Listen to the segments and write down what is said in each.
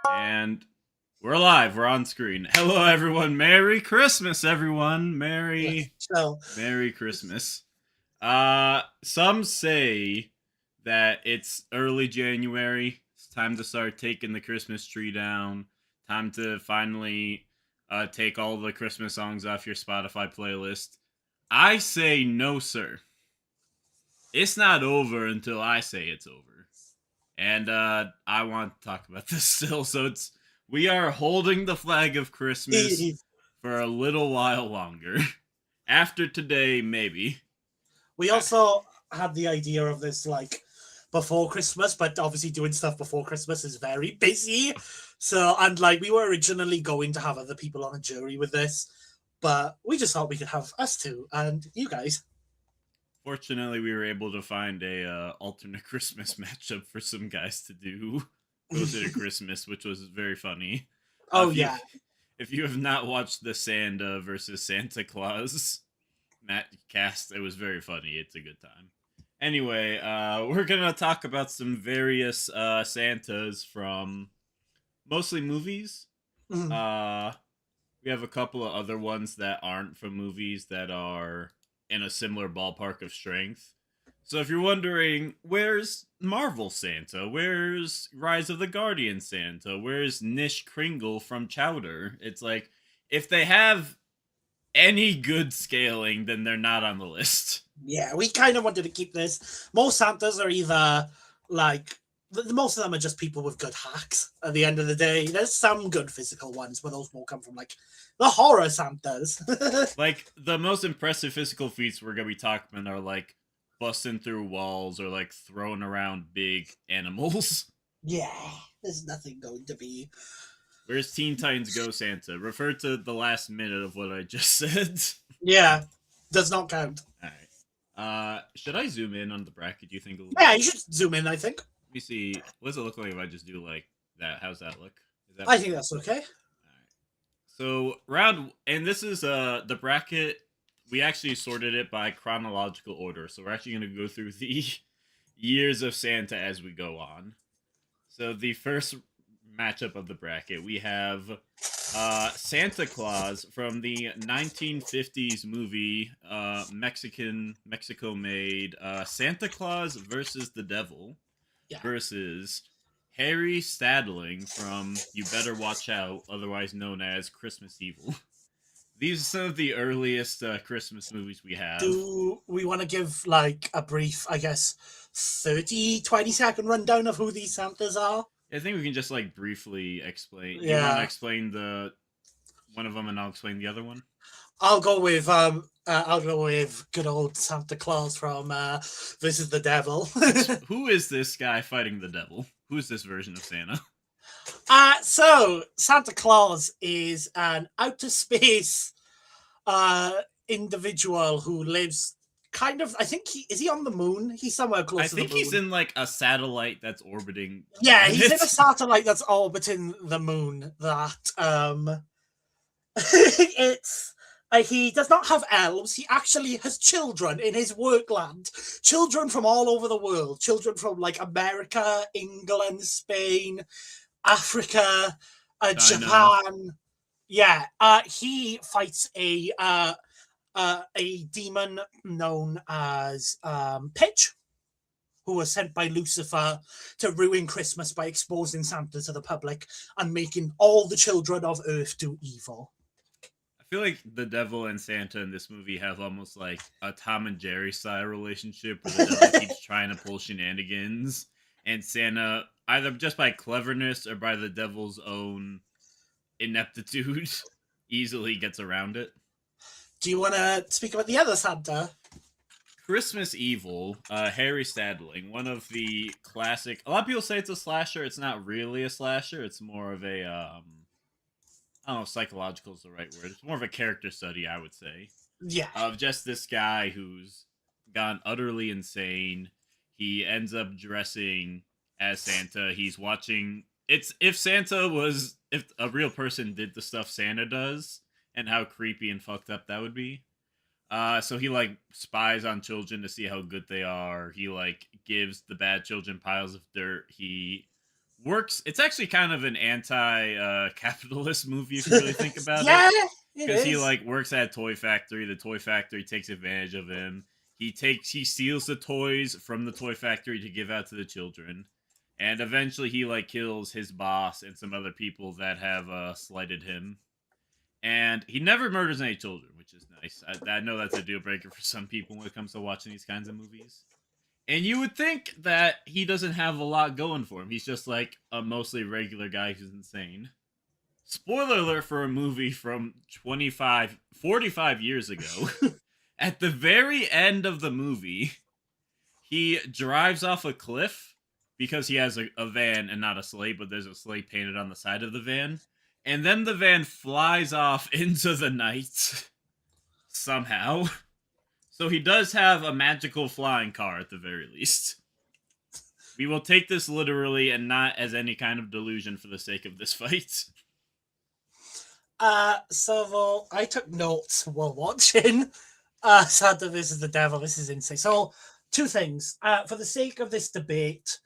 And we're live. We're on screen. Hello, everyone. Merry Christmas, everyone. Merry, So Merry Christmas. Some say that it's early January. It's time to start taking the Christmas tree down. Time to finally take all the Christmas songs off your Spotify playlist. I say no, sir. It's not over until I say it's over. And I want to talk about this still. So we are holding the flag of Christmas for a little while longer. After today, maybe. we also had the idea of this like before Christmas, but obviously doing stuff before Christmas is very busy. So and like we were originally going to have other people on a jury with this, but we just thought we could have us two and you guys. Fortunately, we were able to find a alternate Christmas matchup for some guys to do closer to Christmas, which was very funny. Oh If you yeah. if you have not watched the Santa versus Santa Claus cast, it was very funny. It's a good time. Anyway, we're gonna talk about some various Santas from mostly movies. Mhm. Uh, we have a couple of other ones that aren't from movies that are in a similar ballpark of strength. So if you're wondering, where's Marvel Santa? Where's Rise of the Guardian Santa? Where's Nish Kringle from Chowder? It's like, if they have any good scaling, then they're not on the list. Yeah, we kind of wanted to keep this. Most Santas are either like most of them are just people with good hacks at the end of the day. There's some good physical ones, but those more come from like the horror Santas. Like, the most impressive physical feats we're gonna be talking about are like busting through walls or like throwing around big animals. Yeah, there's nothing going to be. Where's Teen Titans Go Santa? Refer to the last minute of what I just said. Yeah, does not count. All right. Should I zoom in on the bracket? Do you think a little Yeah, bit? you should zoom in, I think. Let me see. What does it look like if I just do like that? How's that look? Is that I better? think that's okay. All right. So round, and this is the bracket. We actually sorted it by chronological order. So we're actually going to go through the years of Santa as we go on. So the first matchup of the bracket, we have Santa Claus from the 1950s movie, Mexico made Santa Claus versus the Devil Yeah. versus Harry Stadling from You Better Watch Out, otherwise known as Christmas Evil. These are some of the earliest Christmas movies we have. Do we want to give like a brief, I guess, 20 second rundown of who these Santas are? I think we can just like briefly explain. You want to Yeah. explain the one of them, and I'll explain the other one. I'll go with good old Santa Claus from This Is the Devil. Who is this guy fighting the devil? Who is this version of Santa? So Santa Claus is an outer space individual who lives kind of. I think is he on the moon? He's somewhere close I to the moon. think he's in like a satellite that's orbiting. Yeah, he's in a planets. satellite that's orbiting the moon. That it's he does not have elves. He actually has children in his workland. Children from all over the world. Children from like America, England, Spain, Africa, Japan. Yeah, he fights a demon known as Pitch, who was sent by Lucifer to ruin Christmas by exposing Santa to the public and making all the children of Earth do evil. I feel like the devil and Santa in this movie have almost like a Tom and Jerry style relationship where the devil keeps trying to pull shenanigans, and Santa, either just by cleverness or by the devil's own ineptitude, easily gets around it. Do you want to speak about the other Santa? Christmas Evil, Harry Stadling, one of the classic. A lot of people say it's a slasher. It's not really a slasher. It's more of a, I don't know if psychological is the right word. It's more of a character study, I would say. Yeah. Of just this guy who's gone utterly insane. He ends up dressing as Santa. He's watching. It's if a real person did the stuff Santa does, and how creepy and fucked up that would be. So he like spies on children to see how good they are. He like gives the bad children piles of dirt. He works. It's actually kind of an anti-capitalist movie if you really think about yeah, it. it Because is. he like works at a toy factory. The toy factory takes advantage of him. He steals the toys from the toy factory to give out to the children. And eventually he like kills his boss and some other people that have slighted him. And he never murders any children, which is nice. I know that's a deal breaker for some people when it comes to watching these kinds of movies. And you would think that he doesn't have a lot going for him. He's just like a mostly regular guy who's insane. Spoiler alert for a movie from 45 years ago. At the very end of the movie, he drives off a cliff because he has a van and not a sleigh, but there's a sleigh painted on the side of the van. And then the van flies off into the night somehow. So he does have a magical flying car at the very least. We will take this literally and not as any kind of delusion for the sake of this fight. So I took notes while watching Santa vs. the Devil. This is insane. So, two things. For the sake of this debate,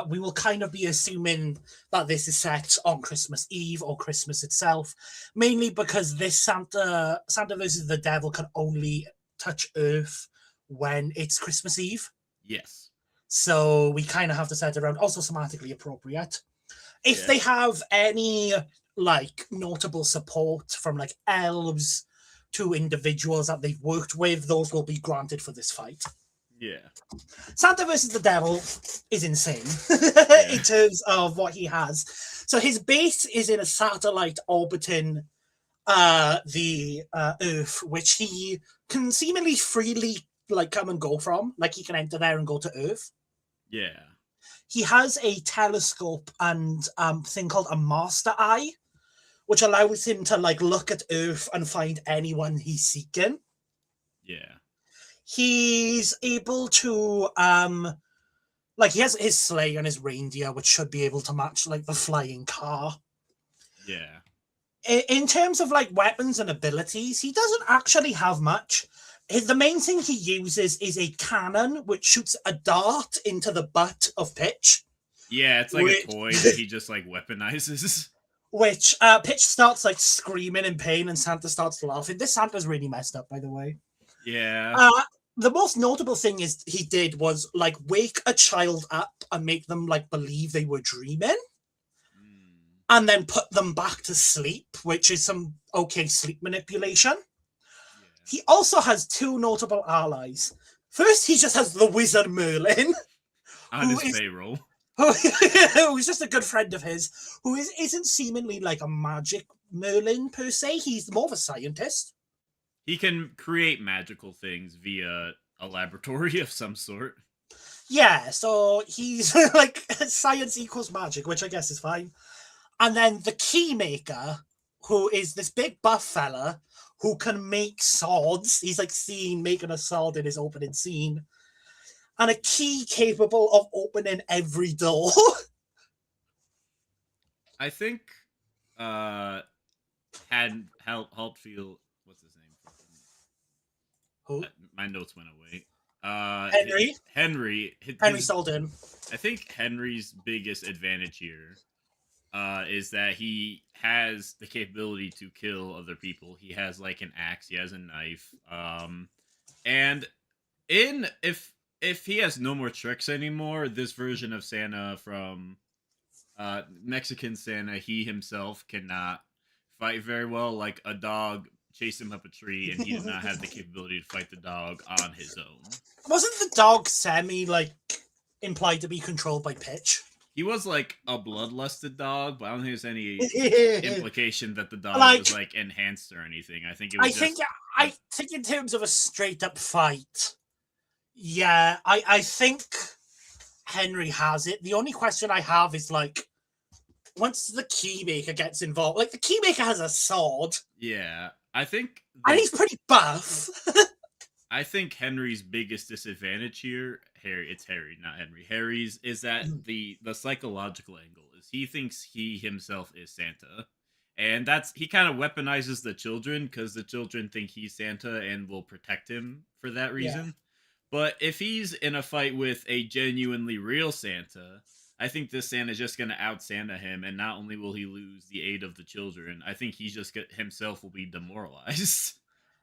we will kind of be assuming that this is set on Christmas Eve or Christmas itself, mainly because this Santa vs. the Devil can only touch Earth when it's Christmas Eve. Yes. So we kind of have to set it around. Also semantically appropriate. If they have any like notable support from like elves to individuals that they've worked with, those will be granted for this fight. Yeah. Santa versus the Devil is insane in terms of what he has. So his base is in a satellite orbiting the Earth, which he can seemingly freely like come and go from. Like he can enter there and go to Earth. Yeah. He has a telescope and thing called a master eye, which allows him to like look at Earth and find anyone he's seeking. Yeah. He's able to like he has his sleigh and his reindeer, which should be able to match like the flying car. Yeah. In terms of like weapons and abilities, he doesn't actually have much. The main thing he uses is a cannon which shoots a dart into the butt of Pitch. Yeah, it's like a toy that he just like weaponizes. Which Pitch starts like screaming in pain and Santa starts laughing. This Santa's really messed up, by the way. Yeah. The most notable thing is he did was like wake a child up and make them like believe they were dreaming. And then put them back to sleep, which is some okay sleep manipulation. Yeah. He also has two notable allies. First, he just has the wizard Merlin. On his payroll. Who's just a good friend of his, who isn't seemingly like a magic Merlin per se. He's more of a scientist. He can create magical things via a laboratory of some sort. Yeah, so he's like science equals magic, which I guess is fine. And then the Keymaker, who is this big buff fella, who can make swords. He's like seen making a sword in his opening scene. And a key capable of opening every door. I think uh had Haltfield, what's his name? Who? My notes went away. Henry. Henry. Henry Solden. I think Henry's biggest advantage here is that he has the capability to kill other people. He has like an axe. He has a knife. And in if he has no more tricks anymore, this version of Santa from Mexican Santa, he himself cannot fight very well. Like a dog chased him up a tree, and he did not have the capability to fight the dog on his own. Wasn't the dog semi like implied to be controlled by Pitch? He was like a bloodlusted dog, but I don't think there's any implication that the dog was like enhanced or anything. I think it was. I think in terms of a straight up fight, yeah, I think Henry has it. The only question I have is like, once the Keymaker gets involved, like the Keymaker has a sword. Yeah, I think, and he's pretty buff. I think Henry's biggest disadvantage here, it's Harry, not Henry. Harry's is that the psychological angle is he thinks he himself is Santa, and that's he kind of weaponizes the children because the children think he's Santa and will protect him for that reason. Yeah. But if he's in a fight with a genuinely real Santa, I think this Santa's just going to out-Santa him, and not only will he lose the aid of the children, I think he just himself will be demoralized.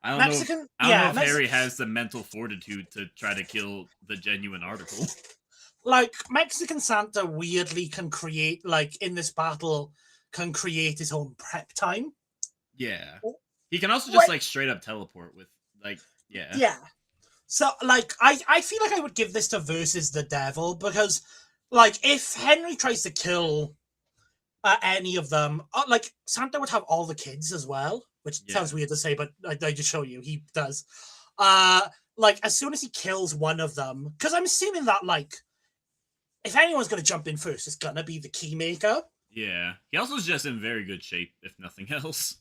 I don't know if Harry has the mental fortitude to try to kill the genuine article. Like, Mexican Santa weirdly can create, like, in this battle, can create his own prep time. Yeah. He can also just, like, straight up teleport with, like, yeah. Yeah. So, like, I feel like I would give this to Versus the Devil, because, like, if Henry tries to kill any of them, like, Santa would have all the kids as well, which sounds weird to say, but I just show you, he does. Like, as soon as he kills one of them, because I'm assuming that, like, if anyone's going to jump in first, it's going to be the Keymaker. Yeah. He also is just in very good shape, if nothing else.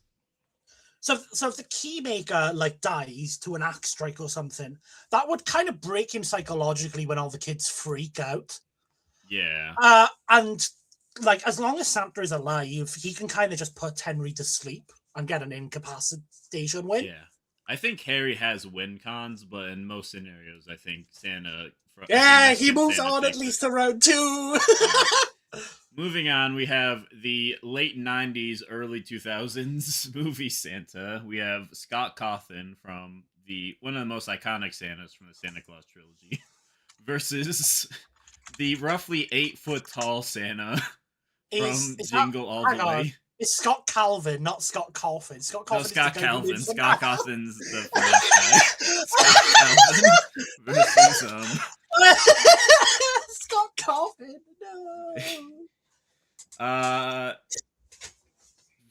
So if the Keymaker, like, dies to an axe strike or something, that would kind of break him psychologically when all the kids freak out. Yeah. And, like, as long as Santa is alive, he can kind of just put Henry to sleep and get an incapacitation win. Yeah. I think Harry has win cons, but in most scenarios, I think Santa... Yeah, he moves on at least to round 2. Moving on, we have the late 90s, early 2000s movie Santa. We have Scott Cawthon from one of the most iconic Santas from the Santa Claus trilogy versus the roughly 8-foot tall Santa from Jingle All the Way. It's Scott Calvin, not Scott Coffin. Scott Calvin. No, Scott Calvin. Scott Cawthon's the first guy. Scott Calvin versus Scott Coffin. No.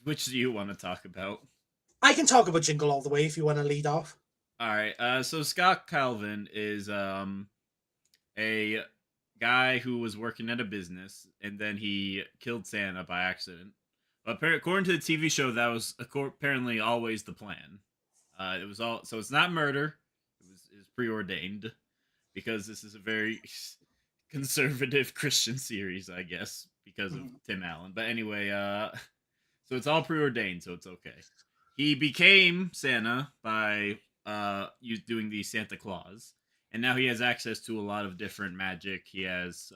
Which do you want to talk about? I can talk about Jingle All the Way if you want to lead off. All right. So Scott Calvin is a guy who was working at a business, and then he killed Santa by accident. But according to the TV show, that was apparently always the plan. It was all so it's not murder. It was preordained because this is a very conservative Christian series, I guess, because of Tim Allen. But anyway, so it's all preordained, so it's okay. He became Santa by doing the Santa Claus, and now he has access to a lot of different magic. He has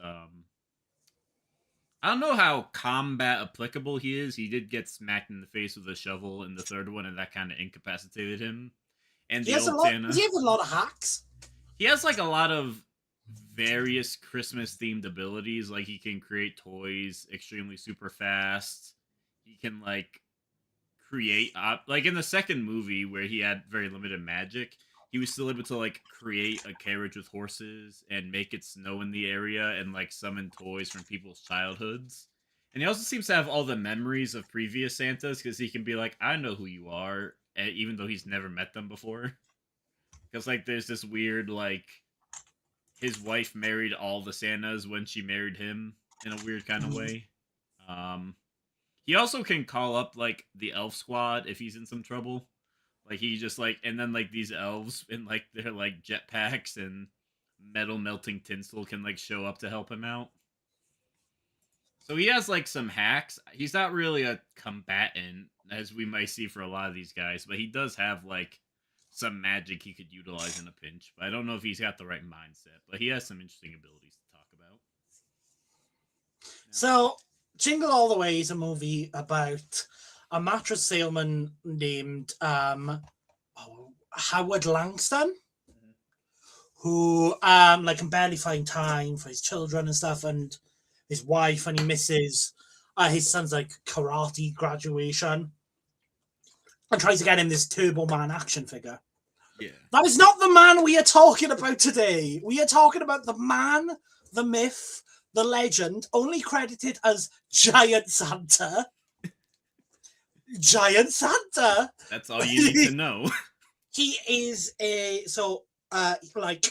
I don't know how combat applicable he is. He did get smacked in the face with a shovel in the third one, and that kind of incapacitated him. And he has a lot of hacks. He has like a lot of various Christmas themed abilities. Like he can create toys extremely super fast. He can like create like in the second movie where he had very limited magic, he was still able to like create a carriage with horses and make it snow in the area and like summon toys from people's childhoods. And he also seems to have all the memories of previous Santas because he can be like, I know who you are, even though he's never met them before. Because like there's this weird like his wife married all the Santas when she married him in a weird kind of way. He also can call up like the elf squad if he's in some trouble. Like he just like, and then like these elves in like their like jetpacks and metal melting tinsel can like show up to help him out. So he has like some hacks. He's not really a combatant as we might see for a lot of these guys, but he does have like some magic he could utilize in a pinch. But I don't know if he's got the right mindset. But he has some interesting abilities to talk about. So, Jingle All the Way is a movie about a mattress salesman named Howard Langston, who like can barely find time for his children and stuff, and his wife, and he misses his son's like karate graduation, and tries to get him this Turbo Man action figure. Yeah. That is not the man we are talking about today. We are talking about the man, the myth, the legend, only credited as Giant Santa. Giant Santa. That's all you need to know. He is Howard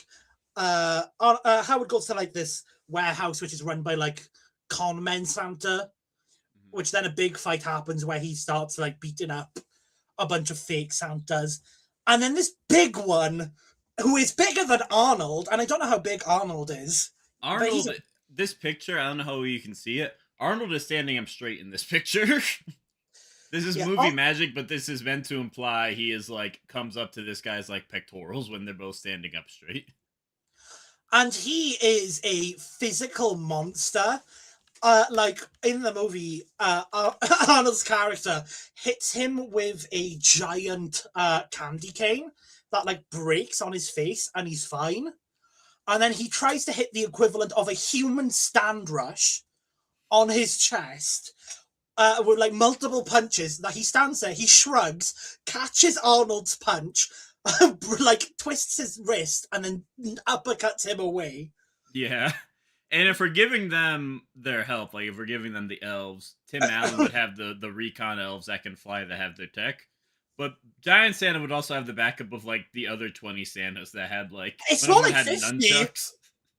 goes to like this warehouse which is run by like con men Santa, which then a big fight happens where he starts like beating up a bunch of fake Santas. And then this big one, who is bigger than Arnold, and I don't know how big Arnold is. Arnold, this picture, I don't know how you can see it. Arnold is standing up straight in this picture. This is movie magic, but this is meant to imply he is like comes up to this guy's like pectorals when they're both standing up straight. And he is a physical monster. Like in the movie, Arnold's character hits him with a giant candy cane that like breaks on his face, and he's fine. And then he tries to hit the equivalent of a human stand rush on his chest with like multiple punches. That he stands there, he shrugs, catches Arnold's punch, like twists his wrist, and then uppercuts him away. Yeah. And if we're giving them their help, like if we're giving them the elves, Tim Allen would have the recon elves that can fly that have their tech. But Giant Santa would also have the backup of like the other 20 Santas that had like it's more like had 50. nunchucks.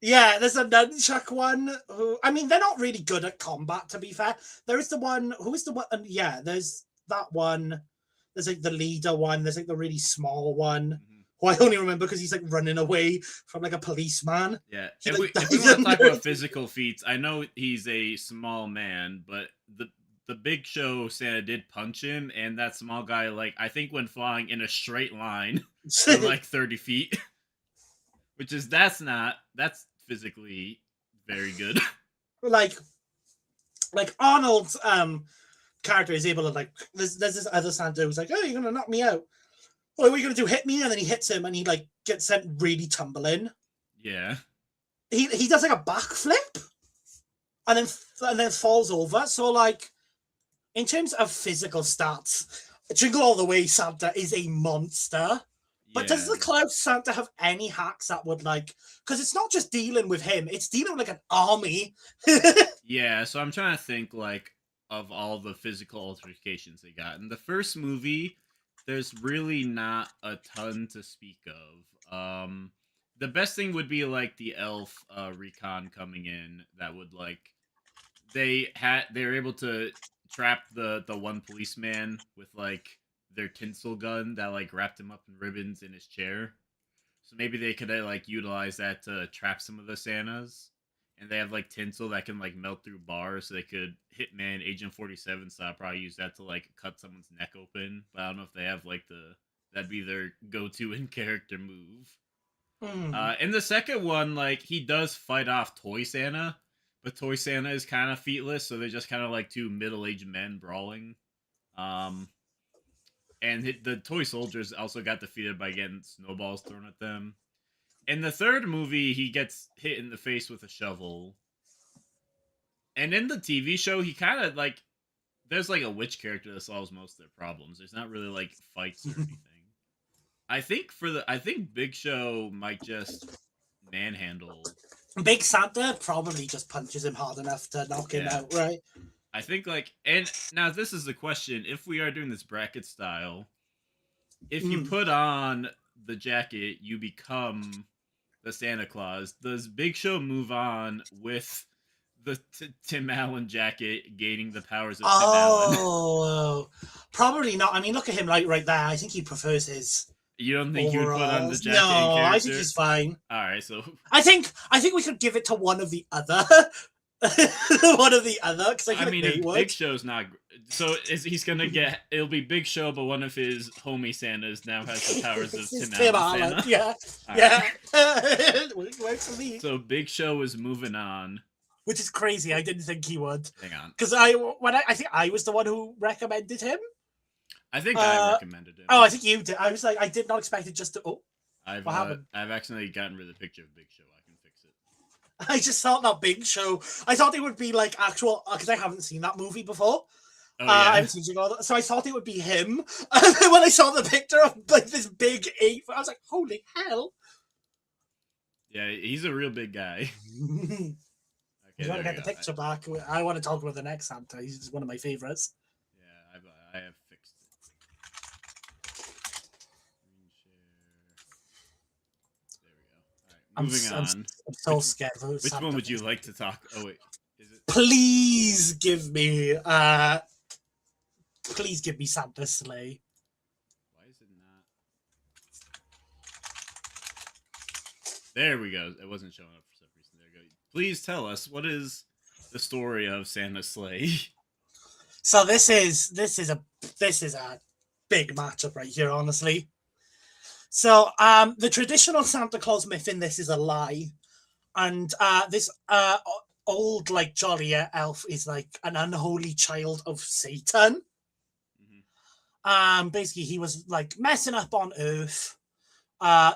Yeah, there's a nunchuck one who, I mean, they're not really good at combat, to be fair. There is the one, who is the one? Yeah, there's that one. There's like the leader one. There's like the really small one, who I only remember because he's like running away from like a policeman. Yeah, if we want to talk about physical feats, I know he's a small man, but the Big Show Santa did punch him, and that small guy, like, I think went flying in a straight line for like 30 feet. Which is, that's physically very good. Like Arnold's character is able to like, there's this other Santa who's like, oh, you're gonna knock me out. What are you gonna do? Hit me? And then he hits him, and he like gets sent really tumbling. Yeah. He does like a backflip, and then falls over. So like, in terms of physical stats, Jingle All the Way Santa is a monster. But does the Klaus Santa have any hacks that would like? Because it's not just dealing with him; it's dealing with like an army. Yeah. So I'm trying to think like of all the physical altercations they got in the first movie. There's really not a ton to speak of. The best thing would be like the elf recon coming in that would like they were able to trap the one policeman with like their tinsel gun that like wrapped him up in ribbons in his chair. So maybe they could like utilize that to trap some of the Santas. And they have like tinsel that can like melt through bars, so they could Hitman Agent 47 style probably use that to like cut someone's neck open. But I don't know if they have like that'd be their go-to in character move. In the second one, like he does fight off Toy Santa, but Toy Santa is kind of feetless, so they're just kind of like two middle-aged men brawling. And the toy soldiers also got defeated by getting snowballs thrown at them. In the third movie, he gets hit in the face with a shovel. And in the TV show, he kind of like there's like a witch character that solves most of their problems. There's not really like fights or anything. I think Big Show might just manhandle. Big Santa probably just punches him hard enough to knock him out, right? I think like, and now this is the question: if we are doing this bracket style, if you put on the jacket, you become the Santa Claus. Does Big Show move on with the Tim Allen jacket gaining the powers of Tim Allen. Oh, probably not. I mean, look at him right there. I think he prefers his You don't think he would put on the overalls. jacket in No, character? I think he's fine. All right, so I think we could give it to one of the other. One of the other, because I mean, if would. Big Show's not, so he's gonna get, it'll be Big Show, but one of his homie Santas now has the powers of It's Tim Allen. Allen. Santa. Yeah, All yeah. right. Works for me. So Big Show is moving on. Which is crazy. I didn't think he would. Hang on. Because I think I was the one who recommended him. I think I recommended it. Oh, I think you did. I was like, I did not expect it just to. Oh, what happened? I've accidentally gotten rid of the picture of Big Show. I can fix it. I just thought that Big Show. I thought it would be like actual, because I haven't seen that movie before. Oh, yeah. I haven't seen Chicago, so I thought it would be him. And then when I saw the picture of like this big ape, I was like, holy hell. Yeah, he's a real big guy. You want to get the picture back? I want to talk about the next Santa. He's just one of my favorites. Yeah, I have fixed it. Screen share. There we go. All right, moving on. I'm so scared. Which one would you like to talk? Oh wait, is it? Please give me Santa Sleigh. Why is it not? There we go. It wasn't showing up for some reason. There we go. Please tell us, what is the story of Santa's sleigh? So this is a big matchup right here, honestly. So the traditional Santa Claus myth in this is a lie, and this old like jolly elf is like an unholy child of Satan. Mm-hmm. Basically he was like messing up on Earth,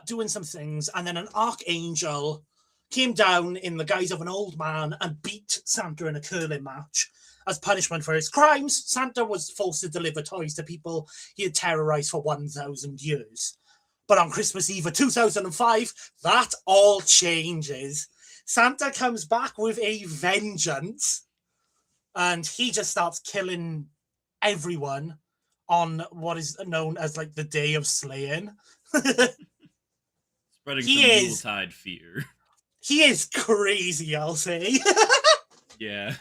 doing some things, and then an archangel came down in the guise of an old man and beat Santa in a curling match. As punishment for his crimes, Santa was forced to deliver toys to people he had terrorized for 1,000 years. But on Christmas Eve of 2005, that all changes. Santa comes back with a vengeance, and he just starts killing everyone on what is known as like the Day of Slaying. Spreading some Yuletide fear. He is crazy, I'll say. Yeah.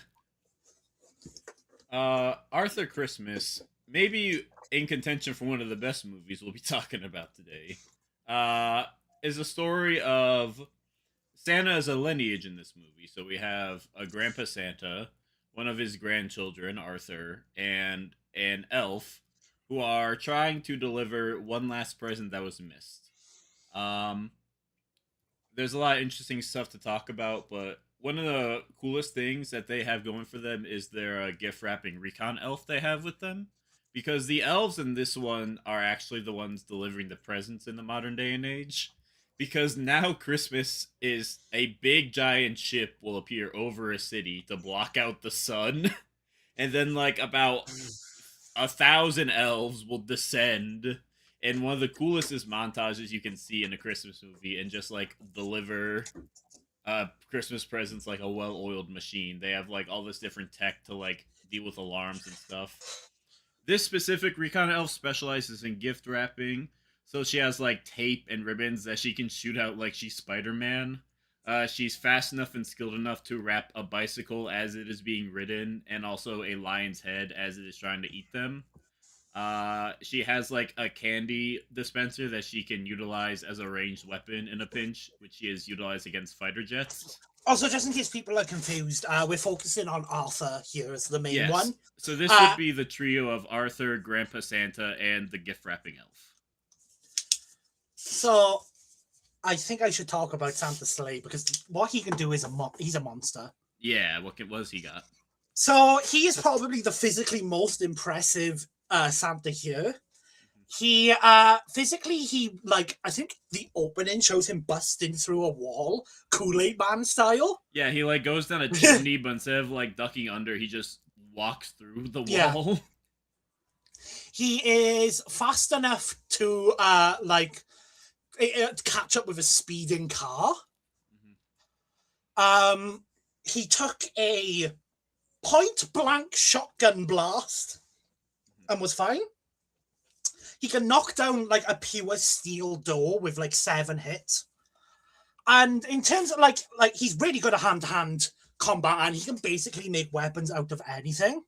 Arthur Christmas, maybe in contention for one of the best movies we'll be talking about today, is a story of Santa as a lineage in this movie. So we have a Grandpa Santa, one of his grandchildren, Arthur, and an elf who are trying to deliver one last present that was missed. There's a lot of interesting stuff to talk about, but one of the coolest things that they have going for them is their gift wrapping recon elf they have with them. Because the elves in this one are actually the ones delivering the presents in the modern day and age. Because now Christmas is a big giant ship will appear over a city to block out the sun. And then like about 1,000 elves will descend. And one of the coolest montages you can see in a Christmas movie and just like deliver Christmas presents like a well-oiled machine. They have like all this different tech to like deal with alarms and stuff. This specific recon elf specializes in gift wrapping, so she has like tape and ribbons that she can shoot out like she's Spider-Man. She's fast enough and skilled enough to wrap a bicycle as it is being ridden, and also a lion's head as it is trying to eat them. She has like a candy dispenser that she can utilize as a ranged weapon in a pinch, which she has utilized against fighter jets. Also, just in case people are confused, we're focusing on Arthur here as the main one. So this would be the trio of Arthur, Grandpa Santa, and the gift wrapping elf. So I think I should talk about Santa Sleigh, because what he can do is he's a monster. Yeah, what was he got? So he is probably the physically most impressive Santa here. He physically, like, I think the opening shows him busting through a wall, Kool-Aid Man style. Yeah, he like goes down a chimney, but instead of like ducking under, he just walks through the wall. Yeah. He is fast enough to catch up with a speeding car. Mm-hmm. He took a point-blank shotgun blast and was fine. He can knock down like a pure steel door with like 7 hits. And in terms of like he's really good at hand-to-hand combat, and he can basically make weapons out of anything.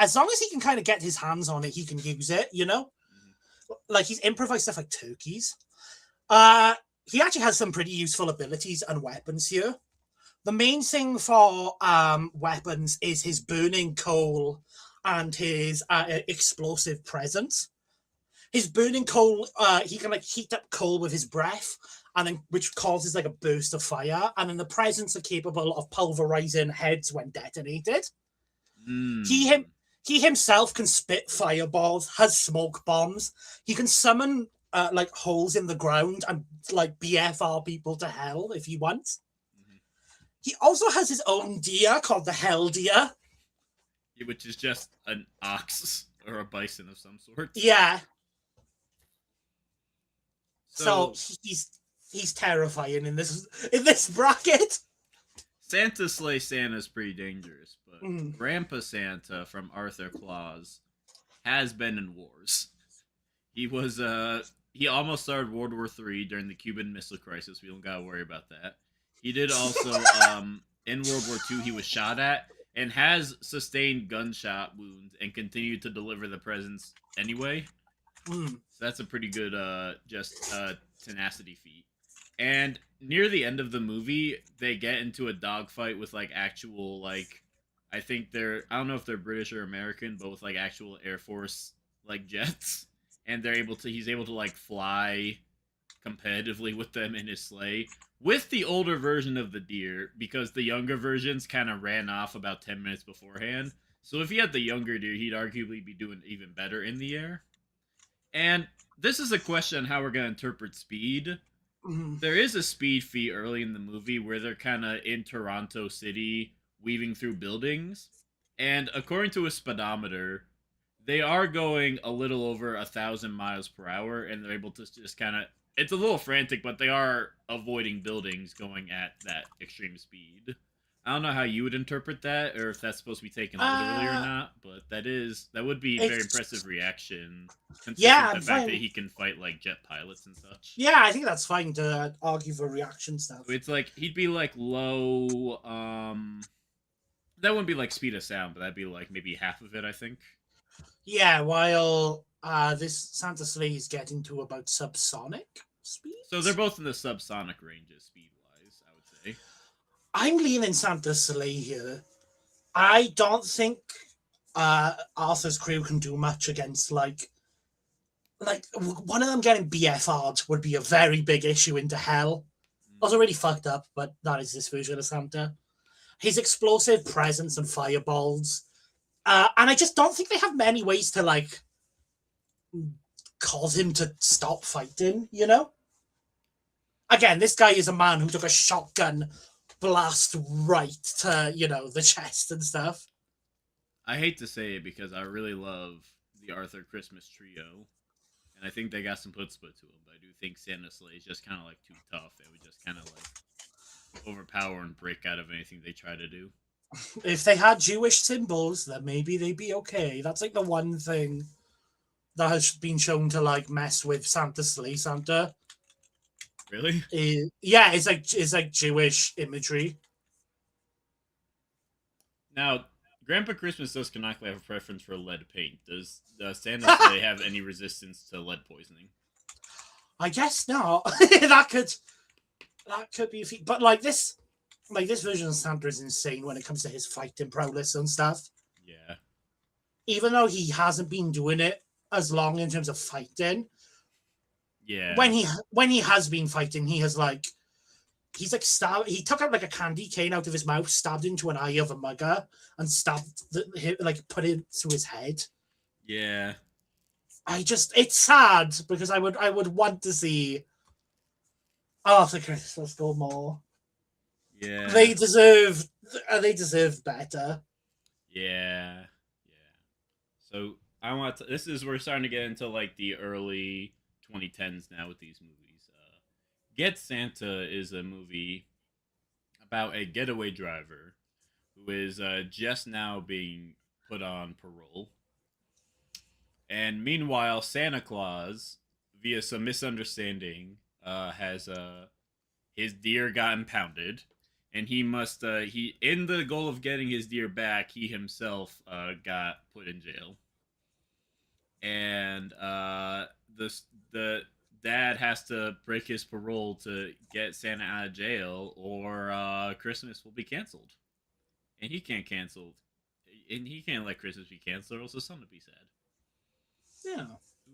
As long as he can kind of get his hands on it, he can use it, you know? Mhm. Like, he's improvised stuff like turkeys. Uh, he actually has some pretty useful abilities and weapons here. The main thing for weapons is his burning coal and his explosive presence. His burning coal, he can like heat up coal with his breath, and then which causes like a burst of fire. And then the presents are capable of pulverizing heads when detonated. He him Mm. he himself can spit fireballs, has smoke bombs. He can summon like holes in the ground and like BFR people to hell if he wants. Mhm. He also has his own deer called the Hell Deer. Yeah, which is just an ox or a bison of some sort. Yeah, so So he's terrifying in this bracket. Santa Slay Santa's pretty dangerous, but Mm. Grandpa Santa from Arthur Claus has been in wars. He was he almost started World War III during the Cuban Missile Crisis. We don't gotta worry about that. He did also in World War II he was shot at and has sustained gunshot wounds and continued to deliver the presents anyway. Mm. So that's a pretty good just tenacity feat. And near the end of the movie, they get into a dogfight with like actual like I think they're I don't know if they're British or American, but with like actual Air Force like jets. And they're able to he's able to like fly competitively with them in his sleigh with the older version of the deer because the younger versions kind of ran off about 10 minutes beforehand. So if he had the younger deer, he'd arguably be doing even better in the air. And this is a question on how we're going to interpret speed. Mm. There is a speed feat early in the movie where they're kind of in Toronto City, weaving through buildings. And according to a speedometer, they are going a little over 1,000 miles per hour, and they're able to just kind of. It's a little frantic, but they are avoiding buildings going at that extreme speed. I don't know how you would interpret that, or if that's supposed to be taken literally or Uh, not, but that would be very impressive it's reaction, considering yeah, the I'm fact that fine. he can fight like jet pilots and such. Yeah, I think that's fine to argue for reaction stuff. So it's like he'd be like low. That wouldn't be like speed of sound, but that'd be like maybe half of it, I think. Yeah, while this Santa Sleigh is getting to about subsonic So they're speeds. both in the subsonic ranges speed wise, I would say. I'm leaning Santa Sleigh here. I don't think Arthur's crew can do much against one of them getting BFR'd would be a very big issue into hell. I was already fucked up, but that is this version of Santa. His explosive presence and fireballs. And I just don't think they have many ways to like cause him to stop fighting, you know? Again, this guy is a man who took a shotgun blast right to, the chest and stuff. I hate to say it because I really love the Arthur Christmas trio, and I think they got some chutzpah to them. But I do think Santa Sleigh is just kind of like too tough. It would just kind of like overpower and break out of anything they try to do. If they had Jewish symbols, then maybe they'd be okay. That's like the one thing that has been shown to like mess with Santa Sleigh Santa. Really? Yeah, it's like Jewish imagery. Now, Grandpa Christmas does canonically have a preference for lead paint. Does Santa Sleigh have any resistance to lead poisoning? I guess not. that could be a feat. But like this version of Santa is insane when it comes to his fighting prowess and stuff. Yeah. Even though he hasn't been doing it as long in terms of fighting, Yeah. when he has been fighting, he's like stabbed. He took out like a candy cane out of his mouth, stabbed into an eye of a mugger, and put it through his head. Yeah. It's sad because I would want to see Arthur Christmas go more. Yeah. They deserve better. Yeah. Yeah. So this is we're starting to get into like the early 2010s now with these movies. Get Santa is a movie about a getaway driver who is just now being put on parole. And meanwhile, Santa Claus, via some misunderstanding, has his deer got impounded. and he must he in the goal of getting his deer back, he himself got put in jail, and the dad has to break his parole to get Santa out of jail, or Christmas will be canceled, and he can't cancel, and he can't let Christmas be canceled, or else the son will be sad. Yeah.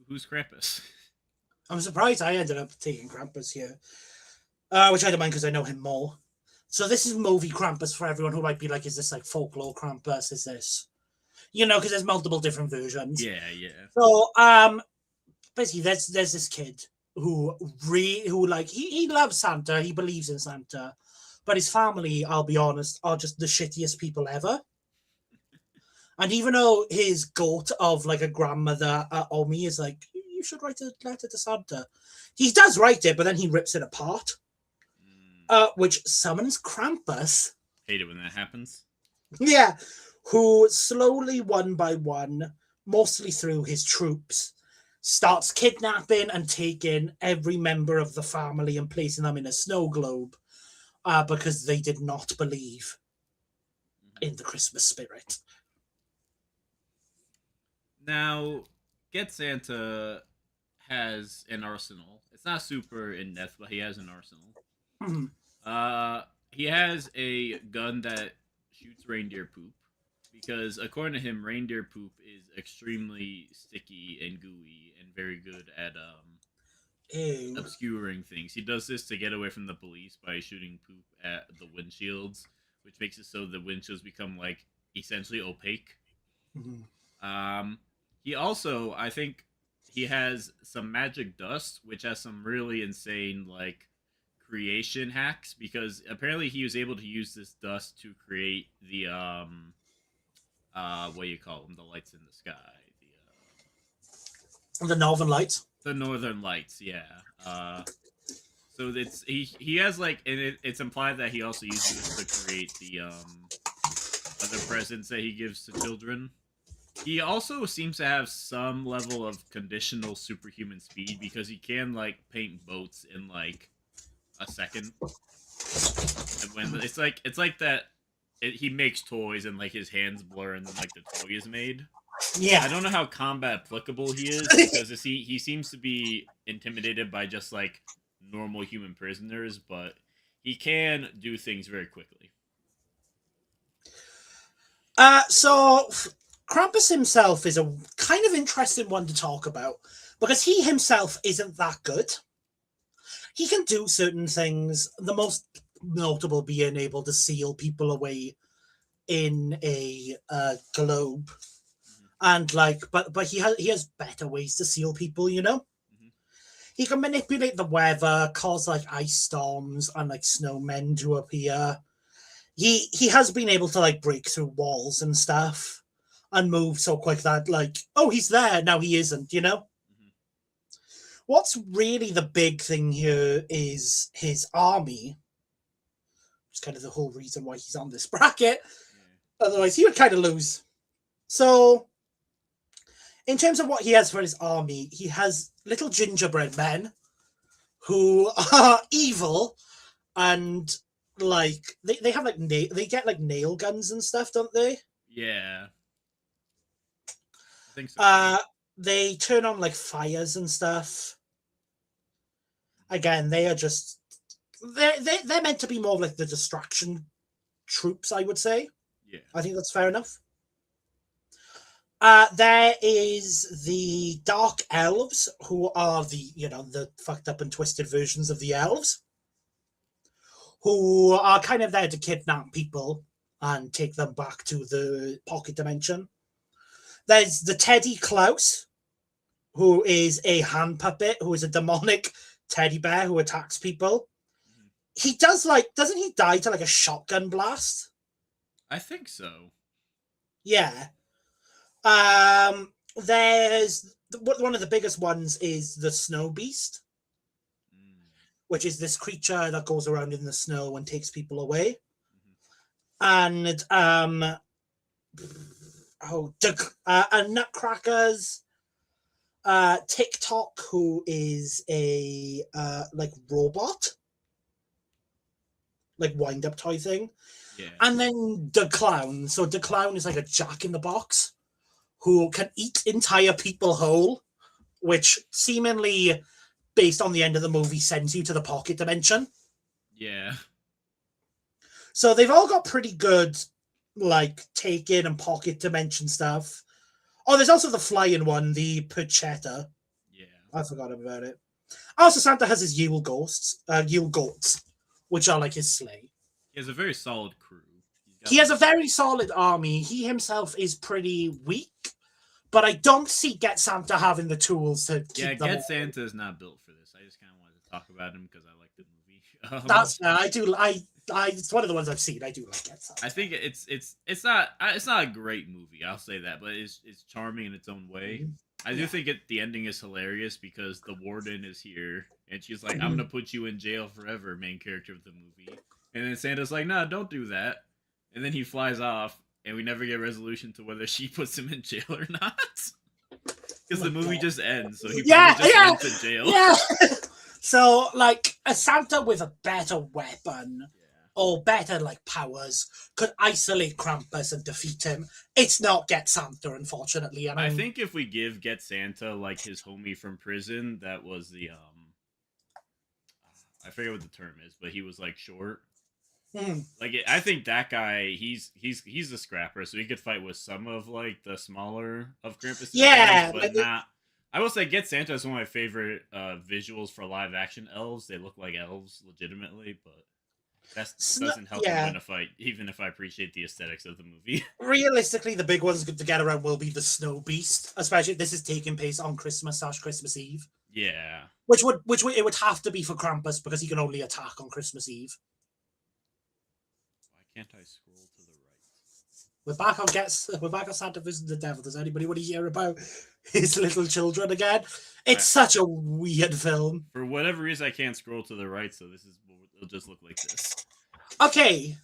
Who's Krampus? I'm surprised I ended up taking Krampus here, which I don't mind because I know him more. So this is movie Krampus for everyone who might be like, is this like folklore Krampus? Is this, because there's multiple different versions. Yeah, yeah. So basically there's this kid who like he loves Santa, he believes in Santa, but his family, I'll be honest, are just the shittiest people ever. And even though his goat of like a grandmother Omi is like, you should write a letter to Santa, he does write it, but then he rips it apart, which summons Krampus. Hate it when that happens. Yeah, who slowly, one by one, mostly through his troops, starts kidnapping and taking every member of the family and placing them in a snow globe because they did not believe in the Christmas spirit. Now, Get Santa has an arsenal. It's not super in depth, but he has an arsenal. Mhm. He has a gun that shoots reindeer poop because, according to him, reindeer poop is extremely sticky and gooey and very good at Ew. obscuring things. He does this to get away from the police by shooting poop at the windshields, which makes it so the windshields become like essentially opaque. Mhm. He also, I think, he has some magic dust, which has some really insane like creation hacks because apparently he was able to use this dust to create the what do you call them, the lights in the sky, The Northern Lights. the northern lights, yeah. So it's he has like, and it's implied that he also uses this to create the other presents that he gives to children. He also seems to have some level of conditional superhuman speed because he can like paint boats in like a second. And when it's like that, he makes toys and like his hands blur and then like the toy is made. Yeah. I don't know how combat applicable he is because he seems to be intimidated by just like normal human prisoners, but he can do things very quickly. So Krampus himself is a kind of interesting one to talk about because he himself isn't that good. He can do certain things, the most notable being able to seal people away in a globe. Mm-hmm. And like, but he has better ways to seal people, Mm-hmm. He can manipulate the weather, cause like ice storms and like snowmen to appear. He has been able to like break through walls and stuff and move so quick that like, oh, he's there, now he isn't. Mm-hmm. What's really the big thing here is his army. It's kind of the whole reason why he's on this bracket. Yeah. Otherwise, he would kind of lose. So, in terms of what he has for his army, he has little gingerbread men who are evil and like they have like they get like nail guns and stuff, don't they? Yeah. I think so. They turn on like fires and stuff. Again, they are just they're meant to be more like the distraction troops, I would say. Yeah. I think that's fair enough. There is the Dark Elves, who are the fucked up and twisted versions of the elves, who are kind of there to kidnap people and take them back to the pocket dimension. There's the Teddy Klaus, who is a hand puppet, who is a demonic teddy bear who attacks people. Mm-hmm. He does like, doesn't he die to like a shotgun blast? I think so. Yeah. There's one of the biggest ones is the Snow Beast, which is this creature that goes around in the snow and takes people away. Mm-hmm. And Nutcrackers, TikTok, who is a like robot, like wind up toy thing. Yeah. And then the clown. So the clown is like a Jack in the Box who can eat entire people whole, which seemingly, based on the end of the movie, sends you to the pocket dimension. Yeah. So they've all got pretty good, like, take in and pocket dimension stuff. Oh, there's also the flying one, the Perchetta. Yeah. I forgot about it. Also, Santa has his Yule goats, which are like his sleigh. He has a very solid crew. He has a very solid army. He himself is pretty weak, but I don't see Get Santa having the tools to keep Yeah, them. Get Santa is not built for this. I just kind of wanted to talk about him because I like the movie. That's I do. It's one of the ones I've seen. I do like Get Santa. I think it's not a great movie. I'll say that, but it's charming in its own way. I do think the ending is hilarious because the warden is here and she's like, "I'm gonna put you in jail forever," main character of the movie, and then Santa's like, "Nah, don't do that," and then he flies off, and we never get resolution to whether she puts him in jail or not. Because the movie just ends, so he probably just went to jail. Yeah. So, like, a Santa with a better weapon or better, like, powers could isolate Krampus and defeat him. It's not Get Santa, unfortunately. And I think if we give Get Santa, like, his homie from prison, that was the, I forget what the term is, but he was, like, short. Like, I think that guy, he's a scrapper, so he could fight with some of, like, the smaller of Krampus. Yeah, but not. I will say, Get Santa is one of my favorite visuals for live action elves. They look like elves legitimately, but that doesn't help me win a fight, even if I appreciate the aesthetics of the movie. Realistically, the big ones to get around will be the Snow Beast, especially if this is taking place on Christmas Eve. Yeah. Which it would have to be for Krampus because he can only attack on Christmas Eve. Why can't I scroll to the right? We're back on Santa vs. the Devil. Does anybody want to hear about his little children again? It's such a weird film. For whatever reason, I can't scroll to the right, so it'll just look like this. Okay.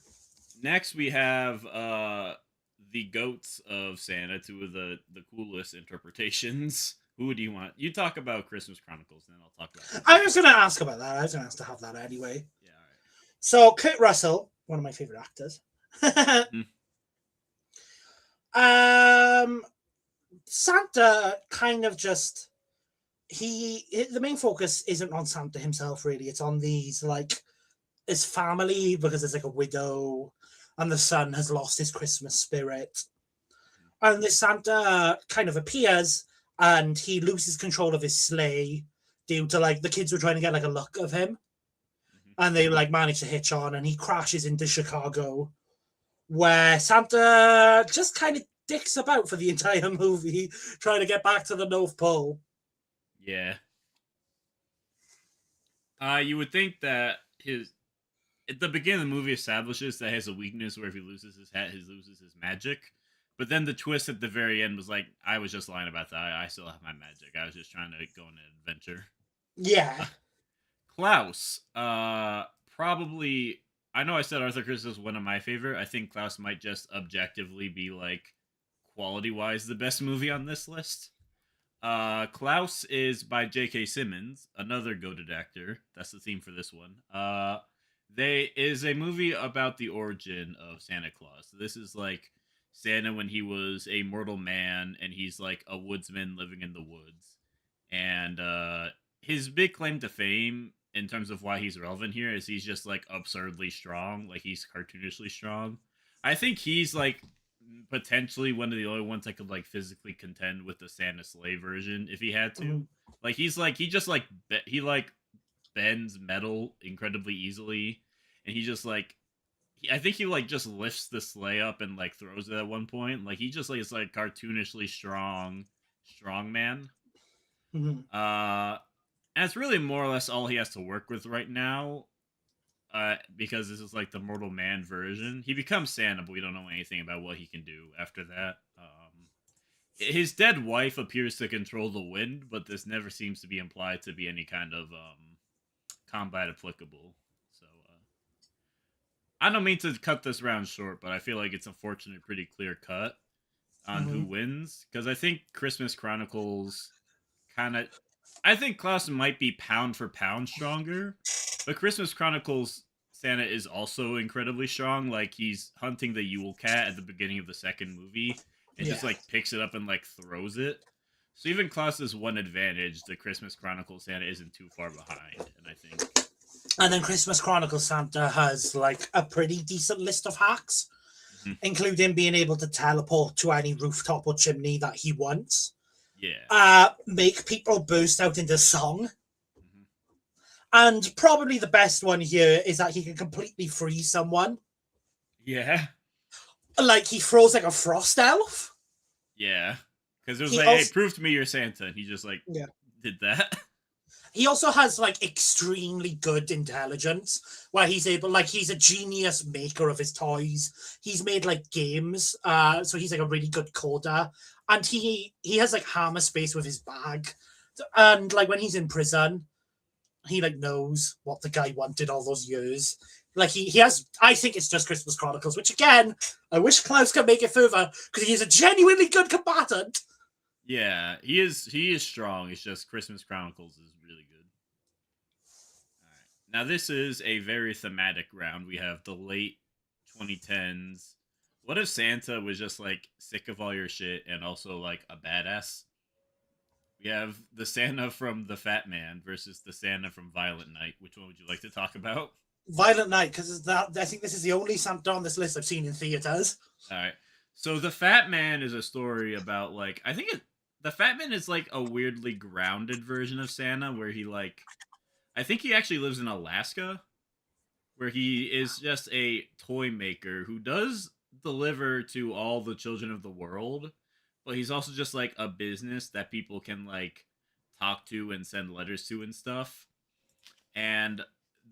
Next, we have the goats of Santa, two of the coolest interpretations. Who do you want? You talk about Christmas Chronicles, then I'll talk about. I was going to ask about that. I was going to ask to have that anyway. Yeah. All right. So Kurt Russell, one of my favorite actors. Santa kind of just the main focus isn't on Santa himself really. It's on these like his family because there's like a widow and the son has lost his Christmas spirit. And this Santa kind of appears and he loses control of his sleigh due to like the kids were trying to get like a look of him. And they like manage to hitch on and he crashes into Chicago where Santa just kind of dicks about for the entire movie trying to get back to the North Pole. Yeah. You would think that at the beginning of the movie establishes that he has a weakness where if he loses his hat, he loses his magic. But then the twist at the very end was like, I was just lying about that. I still have my magic. I was just trying to go on an adventure. Yeah. Klaus, probably. I know I said Arthur Christmas is one of my favorite. I think Klaus might just objectively be like quality-wise the best movie on this list. Klaus is by J.K. Simmons, another goated actor. That's the theme for this one. They is a movie about the origin of Santa Claus. So this is like Santa when he was a mortal man and he's like a woodsman living in the woods. And his big claim to fame in terms of why he's relevant here is he's just like absurdly strong. Like he's cartoonishly strong. I think he's like potentially one of the only ones that could like physically contend with the Santa sleigh version if he had to. Like he bends metal incredibly easily, and he just like I think he like just lifts the sleigh up and like throws it at one point. Like he just like is like cartoonishly strong man. And it's really more or less all he has to work with right now. Because this is like the mortal man version. He becomes Santa, but we don't know anything about what he can do after that. His dead wife appears to control the wind, but this never seems to be implied to be any kind of combat applicable. So I don't mean to cut this round short, but I feel like it's unfortunately pretty clear cut on who wins. Because I think Christmas Chronicles I think Klaus might be pound for pound stronger, but Christmas Chronicles Santa is also incredibly strong. Like he's hunting the Yule Cat at the beginning of the second movie, and just Yeah. like picks it up and like throws it. So even Klaus's one advantage, the Christmas Chronicles Santa isn't too far behind, and I think And then Christmas Chronicles Santa has like a pretty decent list of hacks, mhm, including being able to teleport to any rooftop or chimney that he wants. yeah, Make people burst out into song. mhm, And probably the best one here is that he can completely freeze someone. yeah, Like he throws like a frost elf. yeah. Because it was He like, hey, also prove to me you're Santa, and he just like yeah. did that. He also has like extremely good intelligence where he's able like he's a genius maker of his toys. He's made like games. So he's like a really good coder. And he has like hammer space with his bag. And like when he's in prison, he like knows what the guy wanted all those years. Like he has I think it's just Christmas Chronicles, which again, I wish Klaus could make it further because he is a genuinely good combatant. Yeah, he is strong. It's just Christmas Chronicles is really good. All right. Now this is a very thematic round. We have the late 2010s. What if Santa was just like sick of all your shit and also like a badass? We have the Santa from The Fat Man versus the Santa from Violent Night. Which one would you like to talk about? Violent Night, because that I think this is the only Santa on this list I've seen in theaters. All right. So The Fat Man is a story about like The Fat Man is like a weirdly grounded version of Santa where he like I think he actually lives in Alaska where he is just a toy maker who does deliver to all the children of the world, but he's also just like a business that people can like talk to and send letters to and stuff. And